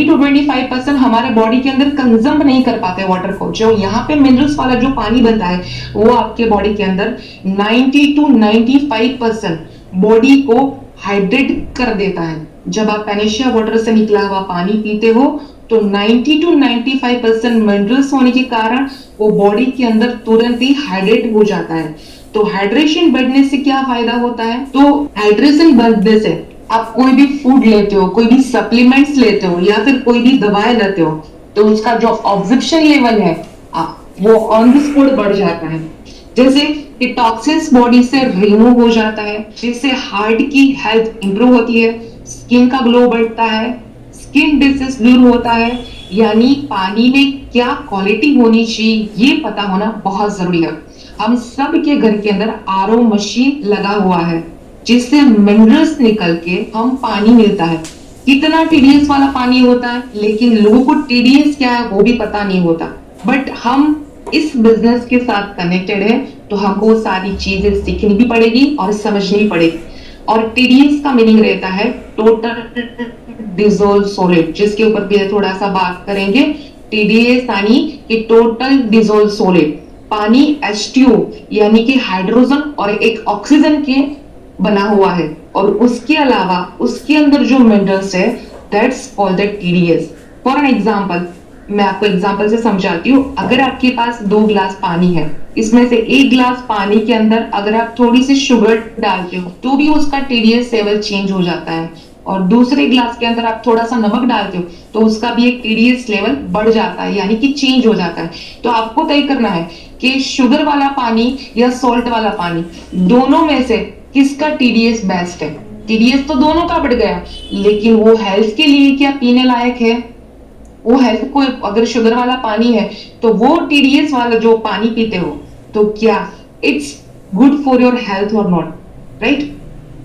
to 25% हमारे बॉडी के अंदर कंज्यूम नहीं कर पाते वाटर को। जो यहाँ पे मिनरल्स वाला जो पानी बनता है वो आपके बॉडी के अंदर 90 to 95% बॉडी को हाइड्रेट कर देता है। जब आप पैनेशिया वाटर से निकला हुआ पानी पीते हो तो 90 to 95% मिनरल्स होने के कारण वो बॉडी के अंदर तुरंत ही हाइड्रेट हो जाता है। तो हाइड्रेशन बढ़ने से क्या फायदा होता है? तो हाइड्रेशन बढ़ने से आप कोई भी फूड लेते हो, कोई भी सप्लीमेंट्स लेते हो, या फिर कोई भी दवाएं लेते हो, तो उसका जो ऑब्जर्प्शन लेवल है वो ऑन द स्पॉट बढ़ जाता है। जैसे कि टॉक्सिन्स बॉडी से रिमूव हो जाता है, जिससे हार्ट की हेल्थ इंप्रूव होती है, स्किन का ग्लो बढ़ता है, स्किन डिजीज दूर होता है। यानी पानी में क्या क्वालिटी होनी चाहिए ये पता होना बहुत जरूरी है। हम सब के घर के अंदर आरओ मशीन लगा हुआ है, जिससे मिनरल्स निकल के हम पानी मिलता है। कितना टीडीएस वाला पानी होता है, लेकिन लोगों को टीडीएस क्या है वो भी पता नहीं होता। बट हम इस बिजनेस के साथ कनेक्टेड है, तो हमको सारी चीजें सीखनी भी पड़ेगी और समझनी पड़ेगी। और टीडीएस का मीनिंग रहता है टोटल डिसॉल्व सॉलिड, जिसके ऊपर भी थोड़ा सा बात करेंगे। टीडीएस यानी कि टोटल डिसॉल्व सॉलिड, पानी H2O यानी कि हाइड्रोजन और एक ऑक्सीजन के बना हुआ है, और उसके अलावा उसके अंदर जो मिनरल्स है, that's called the TDS. For an example, मैं आपको एग्जांपल से समझाती हूँ। अगर आपके पास 2 गिलास पानी है, इसमें से 1 गिलास पानी के अंदर अगर आप थोड़ी सी शुगर डालते हो तो भी उसका टीडीएस लेवल चेंज हो जाता है, और दूसरे गिलास के अंदर आप थोड़ा सा नमक डालते हो तो उसका भी एक टीडीएस लेवल बढ़ जाता है, यानी कि चेंज हो जाता है। तो आपको तय करना है कि शुगर वाला पानी या सॉल्ट वाला पानी, दोनों में से किसका टीडीएस बेस्ट है। टीडीएस तो दोनों का बढ़ गया, लेकिन वो हेल्थ के लिए क्या पीने लायक है? वो हेल्थ को, अगर शुगर वाला पानी है तो वो टीडीएस वाला जो पानी पीते हो तो क्या it's good for your health और नॉट, राइट?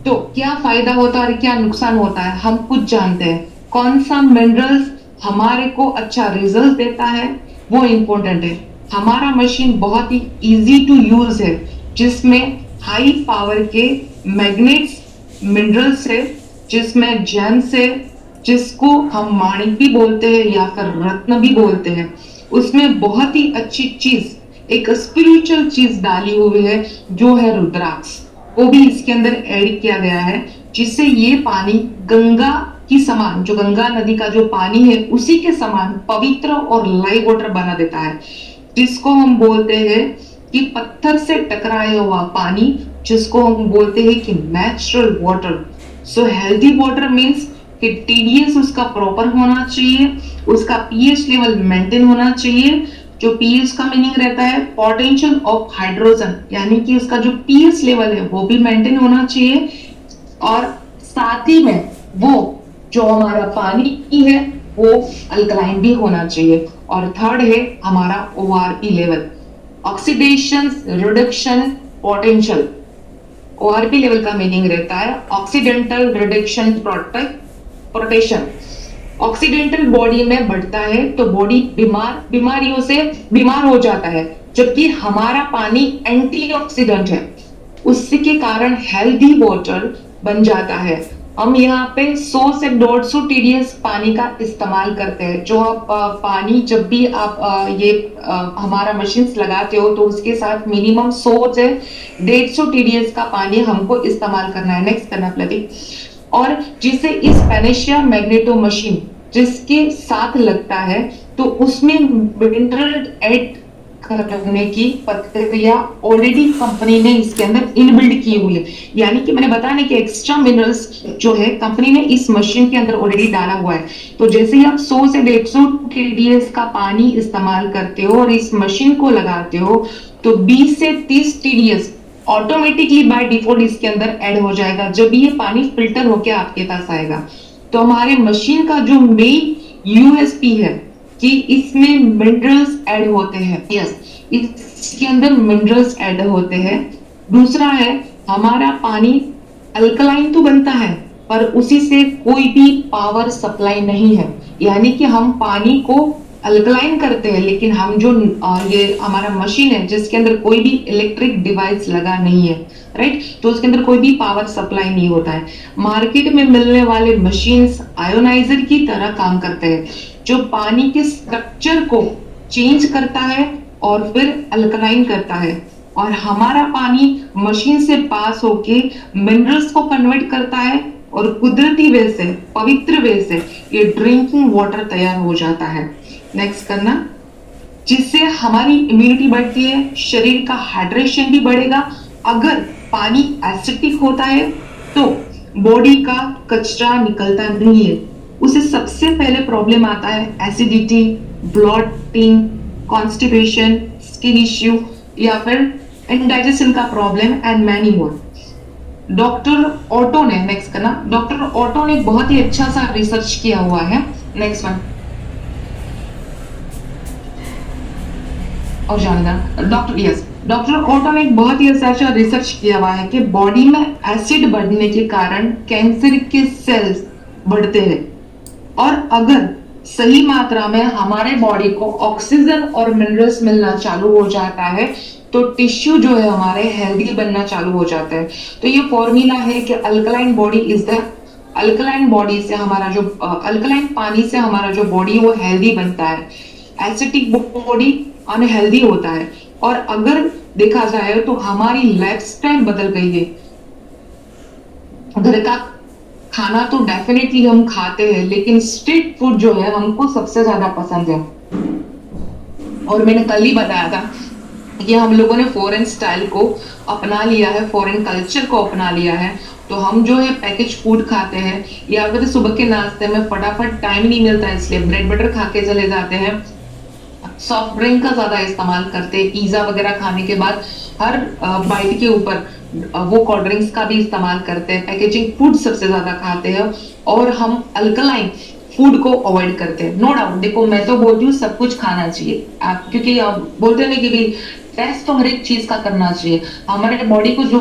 तो क्या फायदा होता है और क्या नुकसान होता है हम खुद जानते हैं। कौन सा मिनरल्स हमारे को अच्छा रिजल्ट देता है वो इंपॉर्टेंट है। हमारा मशीन बहुत ही इजी टू यूज है, जिसमें हाई पावर के मैग्नेट्स मिनरल्स है, जिसमें जेम्स है, जिसको हम माणिक भी बोलते हैं या फिर रत्न भी बोलते हैं। उसमें बहुत ही अच्छी चीज, एक स्पिरिचुअल चीज डाली हुई है, जो है रुद्राक्ष। वो भी इसके अंदर ऐड किया गया है, जिससे ये पानी गंगा की समान, जो गंगा नदी का जो पानी है उसी के समान पवित्र और लाइव वाटर बना देता है, जिसको हम बोलते हैं कि पत्थर से टकराया हुआ पानी, जिसको हम बोलते हैं कि नेचुरल वाटर। सो हेल्थी वाटर मीन्स कि टीडीएस उसका प्रॉपर होना चाहिए, उसका पीएच लेवल मेंटेन होना चाहिए। जो पीएच का मीनिंग रहता है पोटेंशियल ऑफ हाइड्रोजन, यानी कि उसका जो पीएच लेवल है वो भी मेंटेन होना चाहिए, और साथ ही में वो जो हमारा पानी है वो अल्कलाइन भी होना चाहिए। और थर्ड है हमारा ORP level, oxidation reduction potential. ORP level का मीनिंग रहता है occidental reduction protection. Occidental body में बढ़ता है तो बॉडी बीमारियों से बीमार हो जाता है, जबकि हमारा पानी एंटीऑक्सीडेंट है, उसके कारण हेल्दी वाटर बन जाता है। हम यहाँ पे 100 से 150 टीडीएस पानी का इस्तेमाल करते हैं। जो आप पानी जब भी आप हमारा मशीन लगाते हो तो उसके साथ मिनिमम 100 से 150 टीडीएस का पानी हमको इस्तेमाल करना है। नेक्स्ट करना प्रदीप। और जिसे इस पेनेशिया मैग्नेटो मशीन जिसके साथ लगता है तो उसमें मिनरल ऐड करने की प्रक्रिया ऑलरेडी कंपनी ने इसके अंदर इनबिल्ड की हुई है, यानी कि मैंने बताया कि एक्स्ट्रा मिनरल्स जो है कंपनी ने इस मशीन के अंदर ऑलरेडी डाला हुआ है। तो जैसे ही आप 100 से 150 टीडीएस का पानी इस्तेमाल करते हो और इस मशीन को लगाते हो तो 20 से 30 टीडीएस ऑटोमेटिकली बाय डिफॉल्ट इसके अंदर ऐड हो जाएगा जब ये पानी फिल्टर होके आपके पास आएगा। तो हमारे मशीन का जो मेन यूएसपी है कि इसमें मिनरल्स ऐड होते हैं। यस, इसके अंदर मिनरल्स ऐड होते हैं। दूसरा है हमारा पानी अल्कलाइन तो बनता है पर उसी से कोई भी पावर सप्लाई नहीं है, यानी कि हम पानी को अल्कलाइन करते हैं लेकिन हम जो ये हमारा मशीन है जिसके अंदर कोई भी इलेक्ट्रिक डिवाइस लगा नहीं है, राइट, तो उसके अंदर कोई भी पावर सप्लाई नहीं होता है। मार्केट में मिलने वाले मशीन्स आयोनाइजर की तरह काम करते हैं, जो पानी के स्ट्रक्चर को चेंज करता है और फिर अल्कलाइन करता है, और हमारा पानी मशीन से पास होके मिनरल्स को कन्वर्ट करता है और कुदरती वे से, पवित्र वे से ये ड्रिंकिंग वाटर तैयार हो जाता है। नेक्स्ट करना, जिससे हमारी इम्यूनिटी बढ़ती है, शरीर का हाइड्रेशन भी बढ़ेगा। अगर पानी एसिडिक होता है तो बॉडी का कचरा निकलता नहीं है, उसे सबसे पहले प्रॉब्लम आता है acidity, blotting, constipation, skin issue या फिर इंडाइजेशन का problem and many more. Doctor auto ने, नेक्स्ट करना, डॉक्टर ऑटो ने बहुत ही अच्छा सा रिसर्च किया हुआ है। नेक्स्ट वन, और जानना डॉक्टर ऑटो ने एक बहुत ही अच्छा रिसर्च किया हुआ है कि बॉडी में एसिड बढ़ने के कारण कैंसर के सेल्स बढ़ते हैं, और अगर सही मात्रा में हमारे बॉडी को ऑक्सीजन और मिनरल्स मिलना चालू हो जाता है तो टिश्यू जो है हमारे हेल्दी बनना चालू हो जाता है। तो ये फॉर्मूला है कि alkaline body is the alkaline body से हमारा जो अल्कलाइन पानी से हमारा जो बॉडी वो हेल्दी बनता है, एसिडिक बॉडी अनहेल्दी होता है। और अगर देखा जाए तो हमारी लाइफस्टाइल बदल गई है। घर का खाना तो डेफिनेटली हम खाते हैं लेकिन स्ट्रीट फूड जो है हमको सबसे ज्यादा पसंद है। और मैंने कल ही बताया था कि हम लोगों ने फॉरेन स्टाइल को अपना लिया है, फॉरेन कल्चर को अपना लिया है। तो हम जो है पैकेज फूड खाते हैं या फिर सुबह के नाश्ते में फटाफट टाइम नहीं मिलता है इसलिए ब्रेड बटर खा के चले जाते हैं, सॉफ्ट ड्रिंक का ज्यादा इस्तेमाल करते हैं, पिज्जा वगैरह खाने के बाद हर बाइट के ऊपर वो कोल्ड ड्रिंक्स का भी इस्तेमाल करते हैं, पैकेजिंग फूड सबसे ज्यादा खाते हैं और हम अल्कलाइन फूड को अवॉइड करते हैं। नो डाउट, देखो मैं तो बोलती हूँ सब कुछ खाना चाहिए आप, क्योंकि आप बोलते हैं कि भाई टेस्ट तो हर एक चीज का करना चाहिए। हमारे बॉडी को जो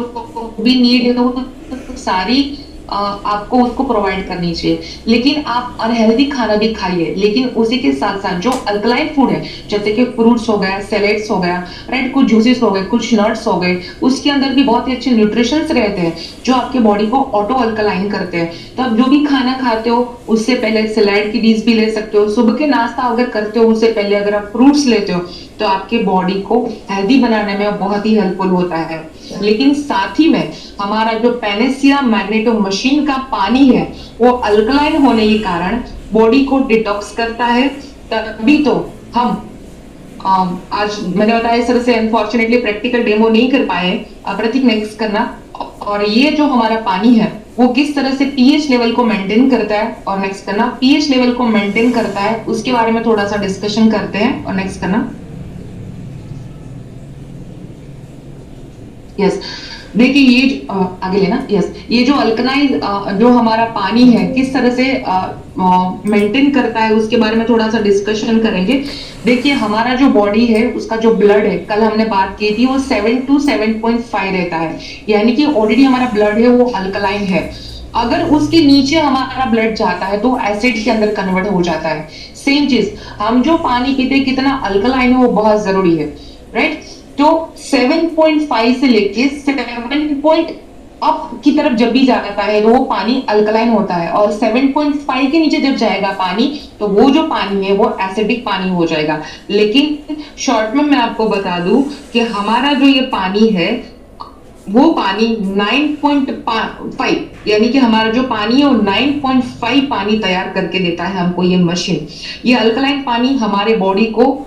भी नीड है तो सारी आपको उसको प्रोवाइड करनी चाहिए। लेकिन आप अनहेल्दी खाना भी खाइए, लेकिन उसी के साथ साथ जो अल्कलाइन फूड है, जैसे कि फ्रूट्स हो गया, सैलेड्स हो गया, राइट, कुछ जूसेस हो गए, कुछ नट्स हो गए, उसके अंदर भी बहुत ही अच्छे न्यूट्रिशंस रहते हैं जो आपके बॉडी को ऑटो अल्कलाइन करते हैं। तो आप जो भी खाना खाते हो उससे पहले सैलेड की बीज भी ले सकते हो। सुबह के नाश्ता अगर करते हो उससे पहले अगर आप फ्रूट्स लेते हो तो आपके बॉडी को हेल्दी बनाने में बहुत ही हेल्पफुल होता है। लेकिन साथ ही में हमारा जो पैनेसिया मैग्नेटो मशीन का पानी है वो अल्कलाइन होने के कारण बॉडी को डिटॉक्स करता है। तभी तो हम आज मैंने बताया इस तरह से अनफॉर्चुनेटली प्रैक्टिकल डेमो नहीं कर पाए। प्रतीक नेक्स्ट करना। और ये जो हमारा पानी है वो किस तरह से पीएच लेवल को मेंटेन करता है, और नेक्स्ट करना, पीएच लेवल को मेंटेन करता है उसके बारे में थोड़ा सा डिस्कशन करते हैं, और नेक्स्ट करना। यस, देखिए ये आगे लेना। यस, ये जो अल्कलाइन जो हमारा पानी है किस तरह से मेंटेन करता है उसके बारे में थोड़ा सा डिस्कशन करेंगे। देखिए हमारा जो बॉडी है उसका जो ब्लड है, कल हमने बात की थी, वो 7 to 7.5 रहता है, यानी कि ऑलरेडी हमारा ब्लड है वो अल्कलाइन है। अगर उसके नीचे हमारा ब्लड जाता है तो एसिड के अंदर कन्वर्ट हो जाता है। सेम चीज, हम जो पानी पीते हैं कितना अल्कलाइन है वो बहुत जरूरी है, राइट। तो 7.5 से लेके 7 पॉइंट अप की तरफ जब भी जाता है तो वो पानी अल्कलाइन होता है, और 7.5 के नीचे जब जाएगा पानी तो वो जो पानी है वो एसिडिक पानी हो जाएगा। लेकिन शॉर्ट में मैं आपको बता दूं कि हमारा जो ये पानी है वो पानी 9.5, यानी कि हमारा जो पानी है वो 9.5 पानी तैयार करके देता है हमको ये मशीन। ये अल्कलाइन पानी हमारे बॉडी को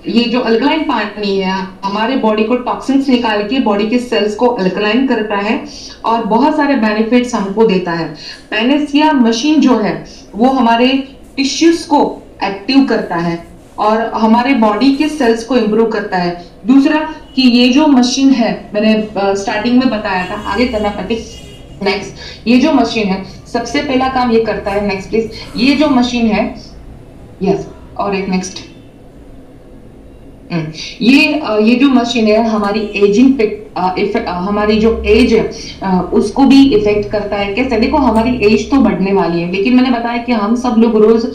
ये जो अल्कलाइन पानी है हमारे बॉडी को टॉक्सिन्स निकाल के बॉडी के सेल्स को अल्कलाइन करता है और बहुत सारे बेनिफिट्स हमको देता है। पैनेसिया मशीन जो है वो हमारे टिश्यूज को एक्टिव करता है और हमारे बॉडी के सेल्स को इंप्रूव करता है। दूसरा कि ये जो मशीन है मैंने स्टार्टिंग में बताया था, आगे करना प्रतीक नेक्स्ट। ये जो मशीन है सबसे पहला काम ये करता है, नेक्स्ट प्लीज। ये जो मशीन है, यस, और एक नेक्स्ट, ये जो मशीन है हमारी एजिंग हमारी जो एज है उसको भी इफेक्ट करता है। कैसे? देखो हमारी एज तो बढ़ने वाली है, लेकिन मैंने बताया कि हम सब लोग रोज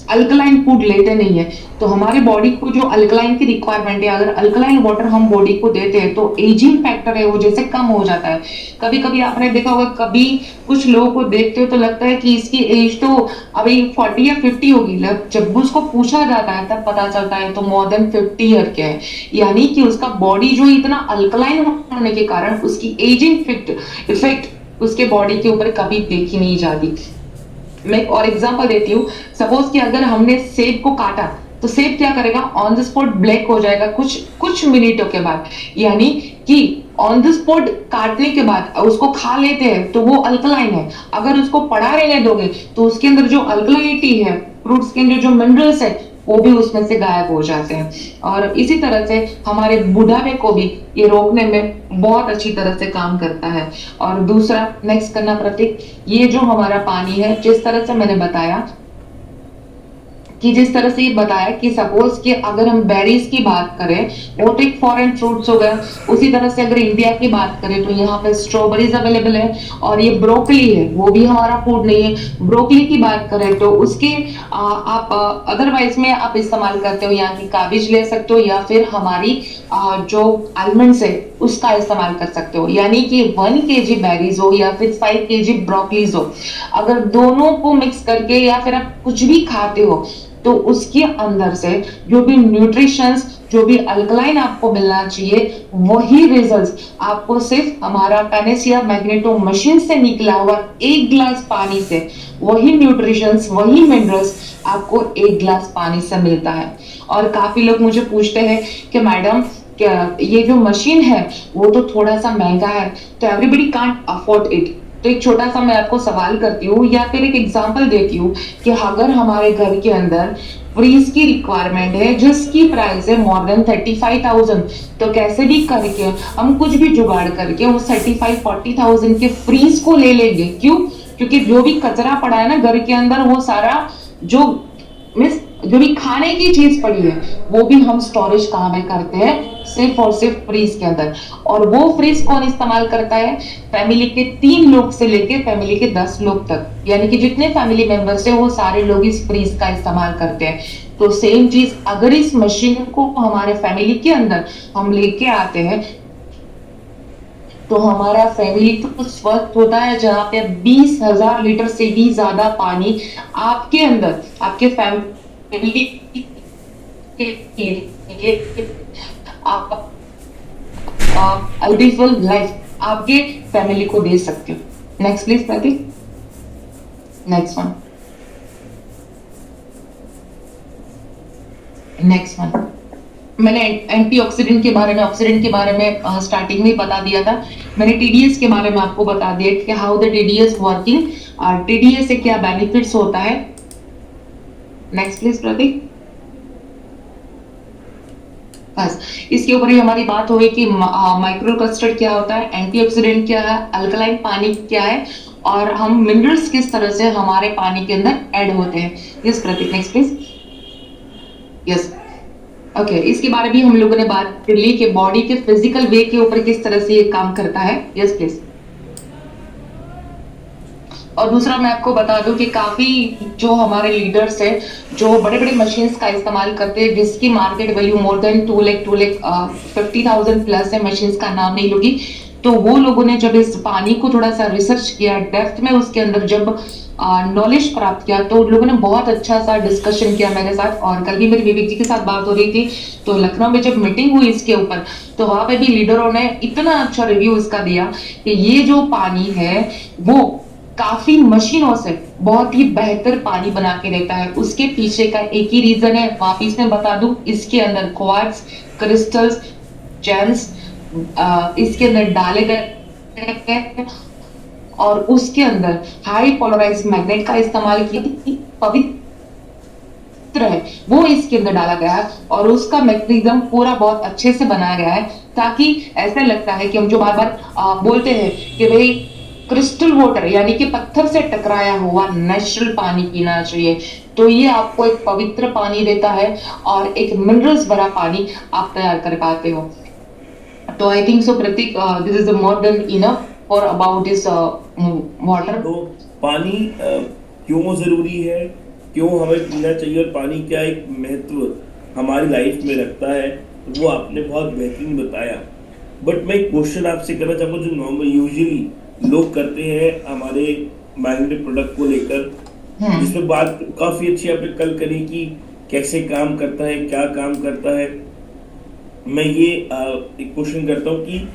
अल्कलाइन फूड लेते नहीं है, तो हमारे बॉडी को जो अल्कलाइन की रिक्वायरमेंट है, अगर अल्कलाइन वाटर हम बॉडी को देते हैं तो एजिंग फैक्टर है वो जैसे कम हो जाता है। कभी कभी आपने देखा होगा, कभी कुछ लोगों को देखते हो तो लगता है कि इसकी एज तो अभी 40 या 50 होगी, जब उसको पूछा जाता है तब पता चलता है तो मोर देन 50 ईयर के है। यानी कि उसका बॉडी जो इतना अल्कलाइन होने के कारण उसकी एजिंग इफेक्ट उसके बॉडी के ऊपर कभी देखी नहीं जाती। मैं एक और एग्जांपल देती हूँ। सपोज कि अगर हमने सेब को काटा तो सेब क्या करेगा, ऑन द स्पॉट ब्लैक हो जाएगा कुछ मिनटों के बाद। यानी कि ऑन द स्पॉट काटने के बाद उसको खा लेते हैं तो वो अल्कलाइन है। अगर उसको पड़ा रहने दोगे तो उसके अंदर जो अल्कलाइनिटी है, फ्रूट्स के अंदर जो मिनरल्स है वो भी उसमें से गायब हो जाते हैं। और इसी तरह से हमारे बुढ़ापे को भी ये रोकने में बहुत अच्छी तरह से काम करता है। और दूसरा नेक्स्ट करना प्रतीक, ये जो हमारा पानी है जिस तरह से मैंने बताया कि जिस तरह से ये बताया कि सपोज कि अगर हम बेरीज की बात करें वो तो एक फॉरेन फ्रूट्स हो गया, उसी तरह से अगर इंडिया की बात करें तो यहाँ पे स्ट्रॉबेरीज अवेलेबल है, और ये ब्रोकली है वो भी हमारा फूड नहीं है। ब्रोकली की बात करें तो उसके आप अदरवाइज में आप इस्तेमाल करते हो, यहाँ की काबिज ले सकते हो या फिर हमारी जो आलमंड्स है उसका इस्तेमाल कर सकते हो। यानी कि 1 kg बेरीज हो या फिर 5 kg ब्रोकलीज हो, अगर दोनों को मिक्स करके या फिर आप कुछ भी खाते हो तो उसके अंदर से जो भी न्यूट्रिशंस, जो भी अल्कलाइन आपको मिलना चाहिए वही रिजल्ट्स आपको सिर्फ हमारा पैनेसिया मैग्नेटो मशीन से निकला हुआ 1 गिलास पानी से, वही न्यूट्रिशंस वही मिनरल्स आपको 1 गिलास पानी से मिलता है। और काफी लोग मुझे पूछते हैं कि मैडम क्या ये जो मशीन है वो तो थोड़ा सा महंगा है, तो एवरीबडी कांट अफोर्ड इट। तो एक छोटा सा मैं आपको सवाल करती हूँ या फिर एक एग्जांपल देती हूँ कि अगर हमारे घर के अंदर फ्रीज की रिक्वायरमेंट है जिसकी प्राइस है मोर देन 35,000, तो कैसे भी करके हम कुछ भी जुगाड़ करके वो 35-40,000 के फ्रीज को ले लेंगे। क्यों? क्योंकि जो भी कचरा पड़ा है ना घर के अंदर वो सारा जो भी खाने की चीज पड़ी है वो भी हम स्टोरेज कहाँ में करते हैं, सिर्फ और सिर्फ फ्रीज के अंदर। और वो फ्रीज कौन इस्तेमाल करता है? फैमिली के 3 लोग से लेके फैमिली के 10 लोग तक, यानी कि जितने फैमिली मेंबर्स है वो सारे लोग इस फ्रीज का इस्तेमाल करते हैं। तो सेम चीज अगर इस मशीन को हमारे फैमिली के अंदर हम लेके आते हैं तो हमारा फैमिली तो स्वस्थ होता है, जहां पे 20,000 लीटर से भी ज्यादा पानी आपके अंदर, आपके फैमिली के लिए आप ब्यूटीफुल लाइफ आपके फैमिली को दे सकते हो। Next please Prateek, next one, next one. मैंने एंटीऑक्सीडेंट के बारे में, ऑक्सीडेंट के बारे में स्टार्टिंग में बता दिया था। मैंने टीडीएस के बारे में आपको बता दिया कि how the TDS working, TDS से क्या बेनिफिट्स होता है। नेक्स्ट प्लीज प्रतीक। बस इसके ऊपर ही हमारी बात हो गई कि माइक्रो कस्टर्ड क्या होता है, एंटीऑक्सीडेंट क्या है, अल्कलाइन पानी क्या है, और हम मिनरल्स किस तरह से हमारे पानी के अंदर ऐड होते हैं। Yes Prateek, next please. Yes okay, इसके बारे में हम लोगों ने बात कर ली कि बॉडी के फिजिकल वे के ऊपर किस तरह से ये काम करता है। Yes please. और दूसरा मैं आपको बता दूं कि काफी जो हमारे लीडर्स है जो बड़े बड़े मशीन्स का इस्तेमाल करते हैं जिसकी market value more than 2 lakh 50,000 plus है, मशीन्स का नाम नहीं लूंगी, तो वो लोगों ने जब इस पानी को थोड़ा सा रिसर्च किया डेप्थ में, उसके अंदर जब नॉलेज प्राप्त किया, तो उन लोगों ने बहुत अच्छा सा डिस्कशन किया मेरे साथ। और कल भी मेरी विवेक जी के साथ बात हो रही थी, तो लखनऊ में जब मीटिंग हुई इसके ऊपर, तो वहां पे भी लीडरों ने इतना अच्छा रिव्यू इसका दिया कि ये जो पानी है वो काफी मशीनों से बहुत ही बेहतर पानी बना के देता है। उसके पीछे का एक ही रीजन है, वापिस मैं बता दूं, इसके अंदर क्वार्ट्ज क्रिस्टल्स जेम्स इसके अंदर डाले गए और उसके अंदर हाई पोलराइज्ड मैग्नेट का इस्तेमाल किया, पवित्र है वो इसके अंदर डाला गया है, और उसका मैकेनिज्म पूरा बहुत अच्छे से बनाया गया है, ताकि ऐसा लगता है कि हम जो बार बार बोलते हैं कि भाई क्रिस्टल वाटर यानी कि पत्थर से टकराया हुआ नेचुरल पानी पीना चाहिए, तो ये आपको एक पवित्र पानी देता है और एक मिनरल्स भरा पानी आप तैयार कर पाते हो। तो I think so Prateek, this is more than enough for about this water. तो पानी क्यों जरूरी है, क्यों हमें पीना चाहिए, और पानी क्या एक महत्व हमारी लाइफ में रखता है, वो आपने बहुत बेहतरीन बताया। बट मैं एक क्वेश्चन आपसे करना चाहूँगा जो नॉर्मल यूजुअली लोग करते हैं हमारे मैग्नेटिक प्रोडक्ट को लेकर, जिसमें बात काफी अच्छी आपने कल करी कि कैसे काम करता है, क्या काम करता है। मैं ये एक क्वेश्चन करता हूँ कि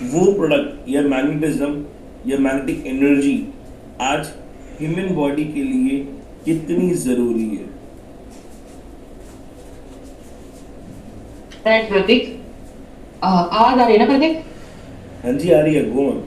वो प्रोडक्ट या मैग्नेटिज्म या मैग्नेटिक एनर्जी आज ह्यूमन बॉडी के लिए कितनी जरूरी है? प्रतीक, आवाज आ रही है ना प्रतीक? हाँ जी आ रही है, गो ऑन।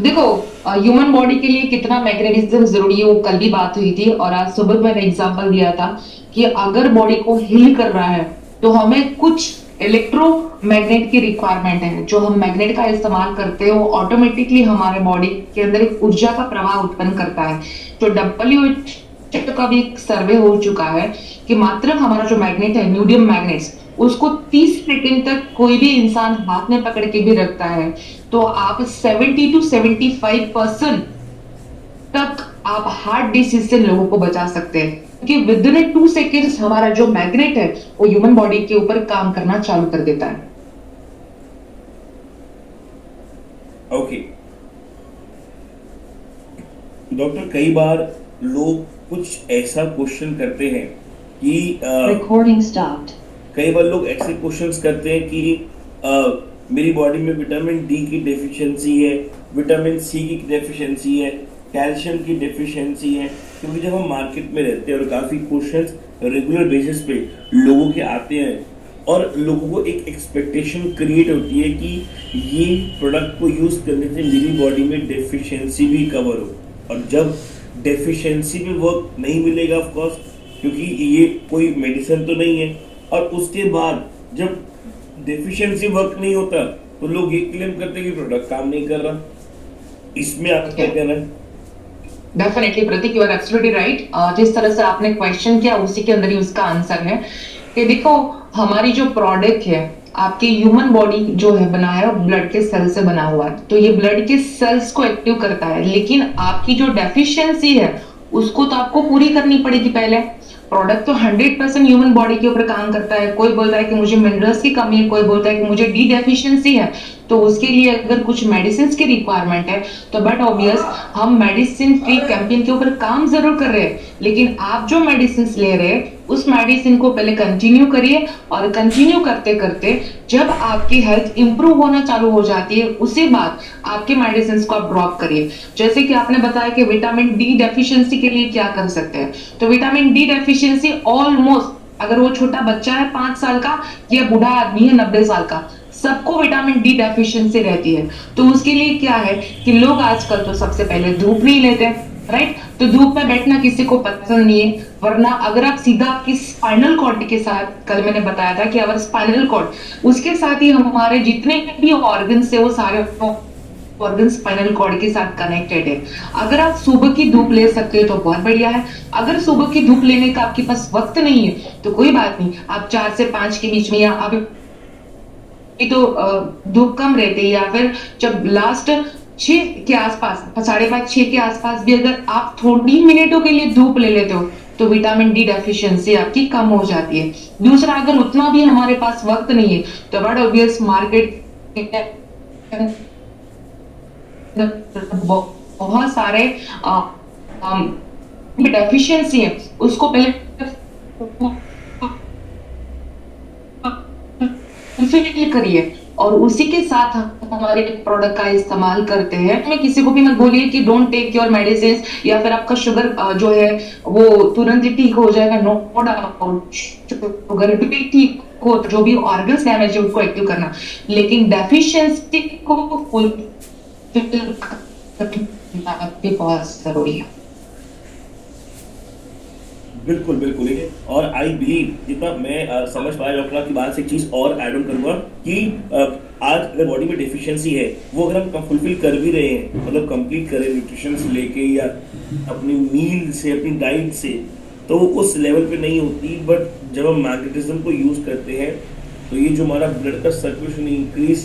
देखो, ह्यूमन बॉडी के लिए कितना मैग्नेटिज्म जरूरी है वो कल भी बात हुई थी, और आज सुबह मैंने एग्जांपल दिया था कि अगर बॉडी को हील कर रहा है तो हमें कुछ इलेक्ट्रोमैग्नेट की रिक्वायरमेंट है। जो हम मैग्नेट का इस्तेमाल करते हैं वो ऑटोमेटिकली हमारे बॉडी के अंदर एक ऊर्जा का प्रवाह उत्पन्न करता है। तो WHO का भी एक सर्वे हो चुका है कि मात्र हमारा जो मैग्नेट है, न्यूडियम मैग्नेट्स, उसको 30 सेकंड तक कोई भी इंसान हाथ में पकड़ के भी रखता है तो आप 70 to 75% तक आप हार्ट डिसीज से लोगों को बचा सकते हैं, क्योंकि विद इन 2 सेकेंड्स हमारा जो मैग्नेट है वो ह्यूमन बॉडी के ऊपर काम करना चालू कर देता है। ओके डॉक्टर, कई बार लोग कुछ ऐसा क्वेश्चन करते हैं कि रिकॉर्डिंग स्टार्ट। कई बार लोग ऐसे क्वेश्चंस करते हैं कि मेरी बॉडी में विटामिन डी की डेफिशिएंसी है, विटामिन सी की डेफिशिएंसी है, कैल्शियम की डेफिशिएंसी है। क्योंकि जब हम मार्केट में रहते हैं और काफ़ी क्वेश्चंस रेगुलर बेसिस पे लोगों के आते हैं और लोगों को एक एक्सपेक्टेशन क्रिएट होती है कि ये प्रोडक्ट को यूज़ करने से मेरी बॉडी में डेफिशिएंसी भी कवर हो, और जब डेफिशिएंसी में वर्क नहीं मिलेगा ऑफ कोर्स, क्योंकि ये कोई मेडिसिन तो नहीं है, और उसके बाद जब डेफिशिएंसी वर्क नहीं होता तो लोग ये क्लेम करते हैं कि प्रोडक्ट काम नहीं कर रहा। इसमें आप क्या कहना है? Definitely Prateek, you are absolutely right. जिस तरह से आपने क्वेश्चन किया उसी के अंदर ही उसका आंसर है कि देखो, हमारी जो प्रोडक्ट है आपके ह्यूमन बॉडी जो है बना है वो ब्लड के सेल से बना हुआ है, तो ये ब्लड के सेल्स को एक्टिव करता है, लेकिन आपकी जो डेफिशिएंसी है उसको तो आपको पूरी करनी पड़ेगी पहले। प्रोडक्ट तो 100% ह्यूमन बॉडी के ऊपर काम करता है। कोई बोलता है कि मुझे मिनरल्स की कमी है, कोई बोलता है कि मुझे डी डेफिशिएंसी है, तो उसके लिए अगर कुछ मेडिसिन की रिक्वायरमेंट है तो बट ऑब्वियस हम मेडिसिन फ्री कैंपेन के ऊपर काम जरूर कर रहे हैं, लेकिन आप जो मेडिसिन ले रहे हैं उस मेडिसिन को पहले कंटिन्यू करिए, और कंटिन्यू करते करते जब आपकी हेल्थ इंप्रूव होना चालू हो जाती है उसी बाद आपके मेडिसिन को आप ड्रॉप करिए। जैसे कि आपने बताया कि विटामिन डी डेफिशिएंसी के लिए क्या कर सकते हैं, तो विटामिन डी डेफिशिएंसी ऑलमोस्ट, अगर वो छोटा बच्चा है 5 साल का या बूढ़ा आदमी है 90 साल का, सबको विटामिन डी डेफिशिएंसी रहती है। तो उसके लिए क्या है कि लोग आजकल तो सबसे पहले धूप नहीं लेते, राइट? तो धूप में बैठना किसी को पसंद नहीं है, वरना अगर आप सीधा आपकी स्पाइनल कॉर्ड के साथ, कल मैंने बताया था कि अगर स्पाइनल कॉर्ड उसके साथ ही हमारे जितने भी ऑर्गन्स है वो सारे ऑर्गन स्पाइनल कॉर्ड के साथ कनेक्टेड है। अगर आप सुबह की धूप ले सकते हो तो बहुत बढ़िया है, अगर सुबह की धूप लेने का आपके पास वक्त नहीं है तो कोई बात नहीं, आप 4 से 5 के बीच में, या आप तो धूप कम रहती है, या फिर जब लास्ट 6 के आसपास, 5:30 6 के आसपास भी अगर आप थोड़ी मिनटों के लिए धूप ले लेते हो तो विटामिन डी डेफिशिएंसी आपकी कम हो जाती है। दूसरा, अगर उतना भी हमारे पास वक्त नहीं है तो बड़ा ऑब्वियस मार्केट बहुत सारे डेफिशिएंसी है उसको पहले फिल करिए और उसी के साथ हमारे प्रोडक्ट का इस्तेमाल करते हैं। मैं किसी को भी मत बोलिए कि डोंट टेक योर मेडिसिन, या फिर आपका शुगर जो है वो तुरंत ही ठीक हो जाएगा। नो डाउट, शुगर भी ठीक हो, जो भी ऑर्गन्स डैमेज है उसको एक्टिव करना, लेकिन डेफिशिएंसी को फुलफिल करना भी बहुत जरूरी है। बिल्कुल बिल्कुल, देखिए, और आई बिलीव जितना मैं समझ पाया डॉक्टर की बात से एक चीज और ऐड ऑन करूंगा कि आज अगर बॉडी में डेफिशिएंसी है वो अगर हम फुलफिल कर भी रहे हैं, मतलब कंप्लीट करें न्यूट्रिशन से लेके या अपनी मील से, अपनी डाइट से, तो वो उस लेवल पे नहीं होती। बट जब हम मैग्नेटिज्म को यूज करते हैं तो ये जो हमारा ब्लड का सर्कुलेशन इंक्रीज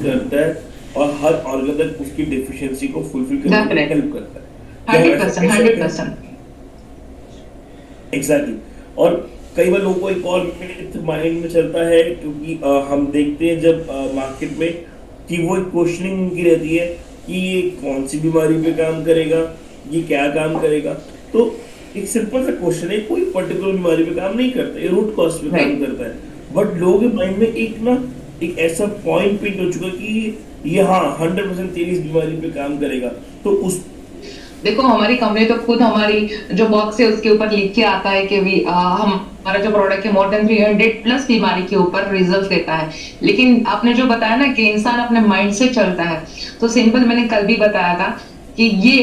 करता है और हर ऑर्गन तक उसकी डेफिशिएंसी को फुलफिल करने में हेल्प करता है। 100%। एग्जैक्टली। और कई बार लोगों को एक और मिथ माइंड में चलता है, क्योंकि हम देखते हैं जब मार्केट में कि वो एक क्वेश्चनिंग उनकी रहती है कि ये कौन सी बीमारी पे काम करेगा, ये क्या काम करेगा। तो एक सिंपल सा क्वेश्चन है, कोई पर्टिकुलर बीमारी पे काम नहीं करता, ये रूट कॉज पे काम करता है। बट लोगों के माइंड में एक ऐसा पॉइंट पिन हो चुका कि ये हाँ 100% तेरी इस बीमारी पे काम करेगा। तो उस देखो, हमारी कंपनी तो खुद हमारी जो बॉक्स है उसके ऊपर लिख के आता है कि हमारा जो प्रोडक्ट है मोर देन 300+ बीमारी के ऊपर रिजल्ट देता है। लेकिन आपने जो बताया ना कि इंसान अपने माइंड से चलता है, तो सिंपल मैंने कल भी बताया था कि ये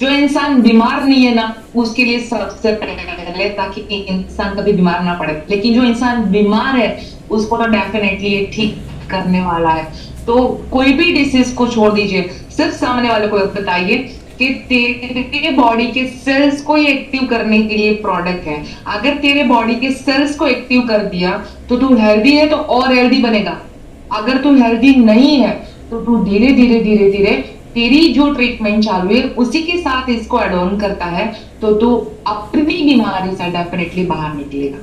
जो इंसान बीमार नहीं है ना उसके लिए सबसे पहले, ताकि इंसान कभी बीमार ना पड़े, लेकिन जो इंसान बीमार है उसको तो डेफिनेटली ठीक करने वाला है। तो कोई भी डिसीज को छोड़ दीजिए, सिर्फ सामने वाले को बताइए कि तेरे बॉडी के सेल्स को एक्टिव करने के लिए प्रोडक्ट है। अगर तेरे बॉडी के सेल्स को एक्टिव कर दिया तो तू हेल्दी है तो और हेल्दी बनेगा। अगर तू हेल्दी नहीं है तो तू धीरे धीरे धीरे धीरे तेरी जो ट्रीटमेंट चालू है उसी के साथ इसको एड ऑन करता है तो तू अपनी बीमारी से डेफिनेटली बाहर निकलेगा।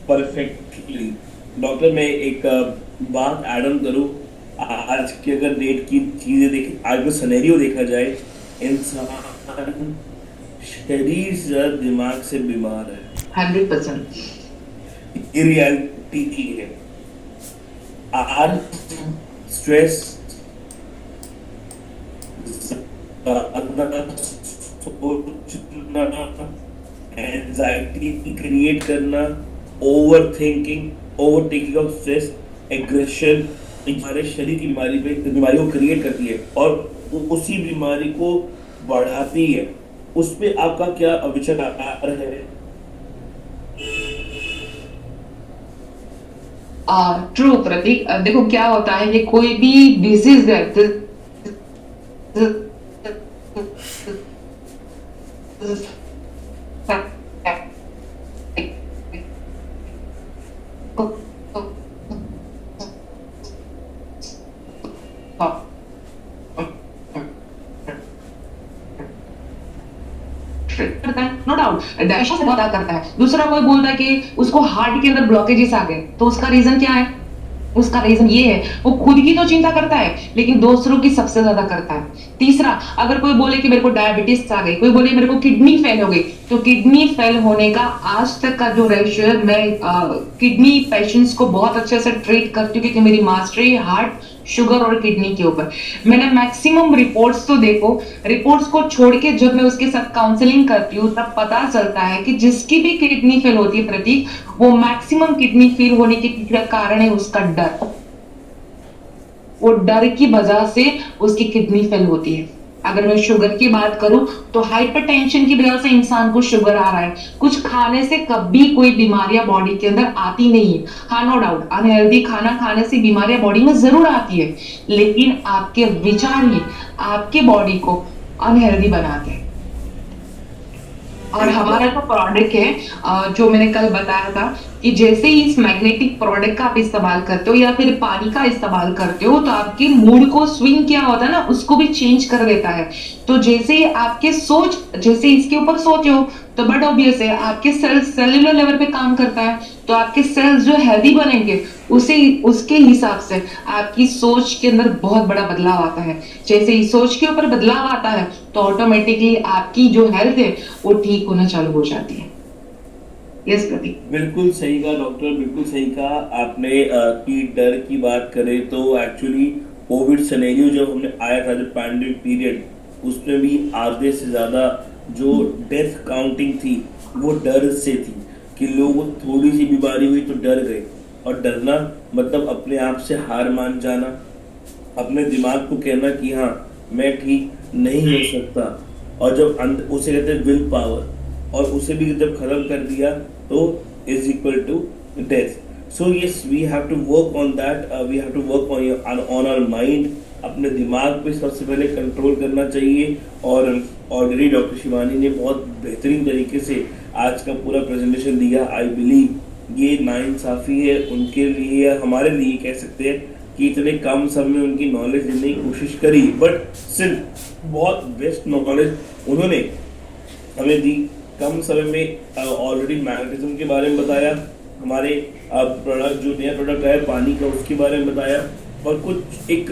परफेक्टली। डॉक्टर, मैं एक बात ऐड ऑन करूं, आज की अगर डेट की चीजें देखें, आज का सिनेरियो देखा जाए, इंसान शरीर से ज्यादा दिमाग से बीमार है। 100%। ये रियलिटी है। आज स्ट्रेस, एंजाइटी क्रिएट करना, over thinking, over taking of stress, aggression हमारे शरीर की बीमारी को क्रिएट करती है और उसी बीमारी को बढ़ाती है। उस पे आपका क्या विचार है? ट्रू प्रतीक, देखो क्या होता है, ये कोई भी डिजीज है करता है, नो डाउट डैशा से बहुत ज्यादा करता है। दूसरा कोई बोलता है कि उसको हार्ट के अंदर ब्लॉकेजेस आ गए, तो उसका रीजन क्या है? उसका रीजन ये है, वो खुद की तो चिंता करता है लेकिन दूसरों की सबसे ज्यादा करता है। तीसरा, अगर कोई बोले कि मेरे को डायबिटीज आ गई, कोई बोले मेरे को किडनी फेल हो गई, तो किडनी फेल होने का आज तक का जो रेशियो है, मैं किडनी पेशेंट्स को बहुत अच्छे से ट्रीट करती हूँ क्योंकि मेरी मास्टरी हार्ट, शुगर और किडनी के ऊपर। मैंने मैक्सिमम रिपोर्ट्स तो देखो, रिपोर्ट्स को छोड़ के जब मैं उसके साथ काउंसलिंग करती हूँ तब पता चलता है कि जिसकी भी किडनी फेल होती है प्रतीक, वो मैक्सिमम किडनी फेल होने के पीछे कारण है उसका डर। वो डर की वजह से उसकी किडनी फेल होती है। अगर मैं शुगर की बात करूं तो हाइपरटेंशन की वजह से इंसान को शुगर आ रहा है। कुछ खाने से कभी कोई बीमारियां बॉडी के अंदर आती नहीं है। हाँ, नो डाउट अनहेल्दी खाना खाने से बीमारियां बॉडी में जरूर आती है, लेकिन आपके विचार ही आपके बॉडी को अनहेल्दी बनाते हैं। और हमारा जो प्रोडक्ट है, जो मैंने कल बताया था कि जैसे ही इस मैग्नेटिक प्रोडक्ट का आप इस्तेमाल करते हो या फिर पानी का इस्तेमाल करते हो तो आपके मूड को स्विंग किया होता है ना, उसको भी चेंज कर देता है। तो जैसे ही आपके सोच, जैसे इसके ऊपर सोचे हो तो बट ऑब्वियस है आपके सेल्स सेल्यूलर लेवल पे काम करता है, तो आपके सेल्स जो हेल्दी बनेंगे उसे उसके हिसाब से आपकी सोच के अंदर बहुत बड़ा बदलाव आता है। जैसे ही सोच के ऊपर बदलाव आता है तो ऑटोमेटिकली आपकी जो हेल्थ है वो ठीक होना चालू हो जाती है। यस प्रतीक। बिल्कुल सही कहा डॉक्टर, बिल्कुल सही कहा आपने कि डर की बात करें तो एक्चुअली कोविड सिनेरियो जब हमने आया था, जब पैंडेमिक पीरियड, उसमें भी आधे से ज़्यादा जो डेथ काउंटिंग थी वो डर से थी कि लोगों को थोड़ी सी बीमारी हुई तो डर गए। और डरना मतलब अपने आप से हार मान जाना, अपने दिमाग को कहना कि हाँ मैं ठीक नहीं हो सकता, और जब उसे कहते हैं विल पावर, और उसे भी जब खत्म कर दिया तो is equal to death. So yes, we have to work on that, we have to work on our mind. अपने दिमाग पे सबसे पहले कंट्रोल करना चाहिए। और ऑलरेडी डॉक्टर शिवानी ने बहुत बेहतरीन तरीके से आज का पूरा प्रेजेंटेशन दिया। आई बिलीव ये नाइंसाफी है उनके लिए या हमारे लिए कह सकते हैं कि इतने कम समय में उनकी नॉलेज देने की कोशिश करी, बट सिर्फ बहुत बेस्ट नॉलेज उन्होंने हमें दी। कम समय में ऑलरेडी मैग्नेटिज्म के बारे में बताया, हमारे प्रोडक्ट जो नया प्रोडक्ट है पानी का उसके बारे में बताया, और कुछ एक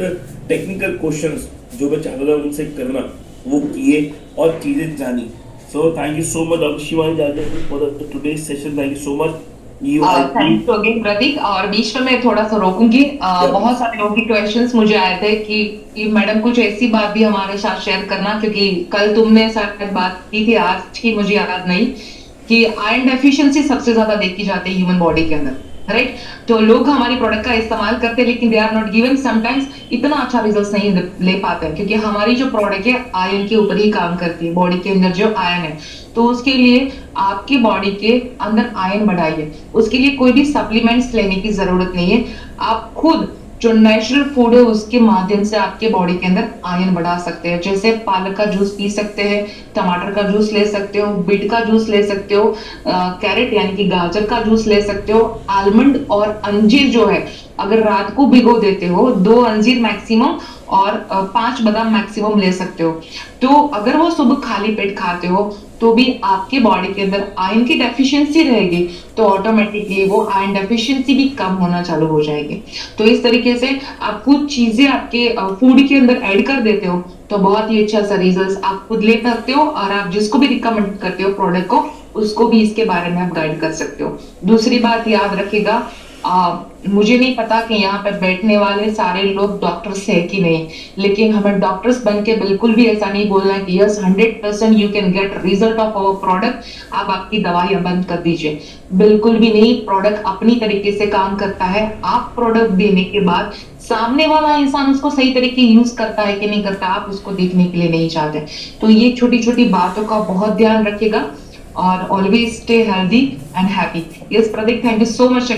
टेक्निकल क्वेश्चंस जो मैं चाहता था उनसे करना वो किए और चीजें जानी। So thank you so much doctor Shivani Jadhav for the today session. Thank you so much. Thank you again Prateek. और बीच में मैं थोड़ा सा रोकूंगी, बहुत सारे लोगों के क्वेश्चंस मुझे आए थे कि मैडम कुछ ऐसी बात भी हमारे साथ शेयर करना, क्योंकि कल तुमने शायद बात की थी, आज की मुझे याद नहीं, कि आयरन डेफिशिएंसी सबसे ज्यादा देखी जाती है ह्यूमन बॉडी के अंदर, राइट। तो लोग हमारी प्रोडक्ट का इस्तेमाल करते हैं लेकिन they are not given sometimes इतना अच्छा रिजल्ट नहीं ले पाते हैं, क्योंकि हमारी जो प्रोडक्ट है आयरन के ऊपर ही काम करती है। बॉडी के अंदर जो आयरन है, तो उसके लिए आपकी बॉडी के अंदर आयरन बढ़ाइए, उसके लिए कोई भी सप्लीमेंट्स लेने की जरूरत नहीं है। आप खुद जो नेचुरल फूड है उसके माध्यम से आपके बॉडी के अंदर आयरन बढ़ा सकते हैं। जैसे पालक का जूस पी सकते हैं, टमाटर का जूस ले सकते हो, बीट का जूस ले सकते हो, कैरेट यानी कि गाजर का जूस ले सकते हो, आलमंड और अंजीर जो है अगर रात को भिगो देते हो, 2 अंजीर मैक्सिमम और 5 बादाम मैक्सिमम ले सकते हो। तो अगर वो सुबह खाली पेट खाते हो तो भी आपके बॉडी के अंदर आयरन की डेफिशिएंसी रहेगी, तो ऑटोमेटिकली वो आयरन डेफिशिएंसी भी कम होना चालू हो जाएगी। तो इस तरीके से आप कुछ चीजें आपके फूड के अंदर ऐड कर देते हो तो बहुत ही अच्छा सा रिजल्ट आप खुद ले सकते हो, और आप जिसको भी रिकमेंड करते हो प्रोडक्ट को उसको भी इसके बारे में आप गाइड कर सकते हो। दूसरी बात याद रखिएगा, मुझे नहीं पता कि यहाँ पे बैठने वाले सारे लोग डॉक्टर्स है कि नहीं, लेकिन हमें डॉक्टर्स बन के बिल्कुल भी ऐसा नहीं बोलना है कि yes 100% you can get result of our product, आप आपकी दवाइयां बंद कर दीजिए। बिल्कुल भी नहीं, प्रोडक्ट अपनी तरीके से काम करता है। आप प्रोडक्ट देने के बाद सामने वाला इंसान उसको सही तरीके यूज करता है कि नहीं करता, आप उसको देखने के लिए नहीं चाहते। तो ये छोटी छोटी बातों का बहुत ध्यान रखिएगा और always stay healthy and happy. Yes Pradeep, thank you so much.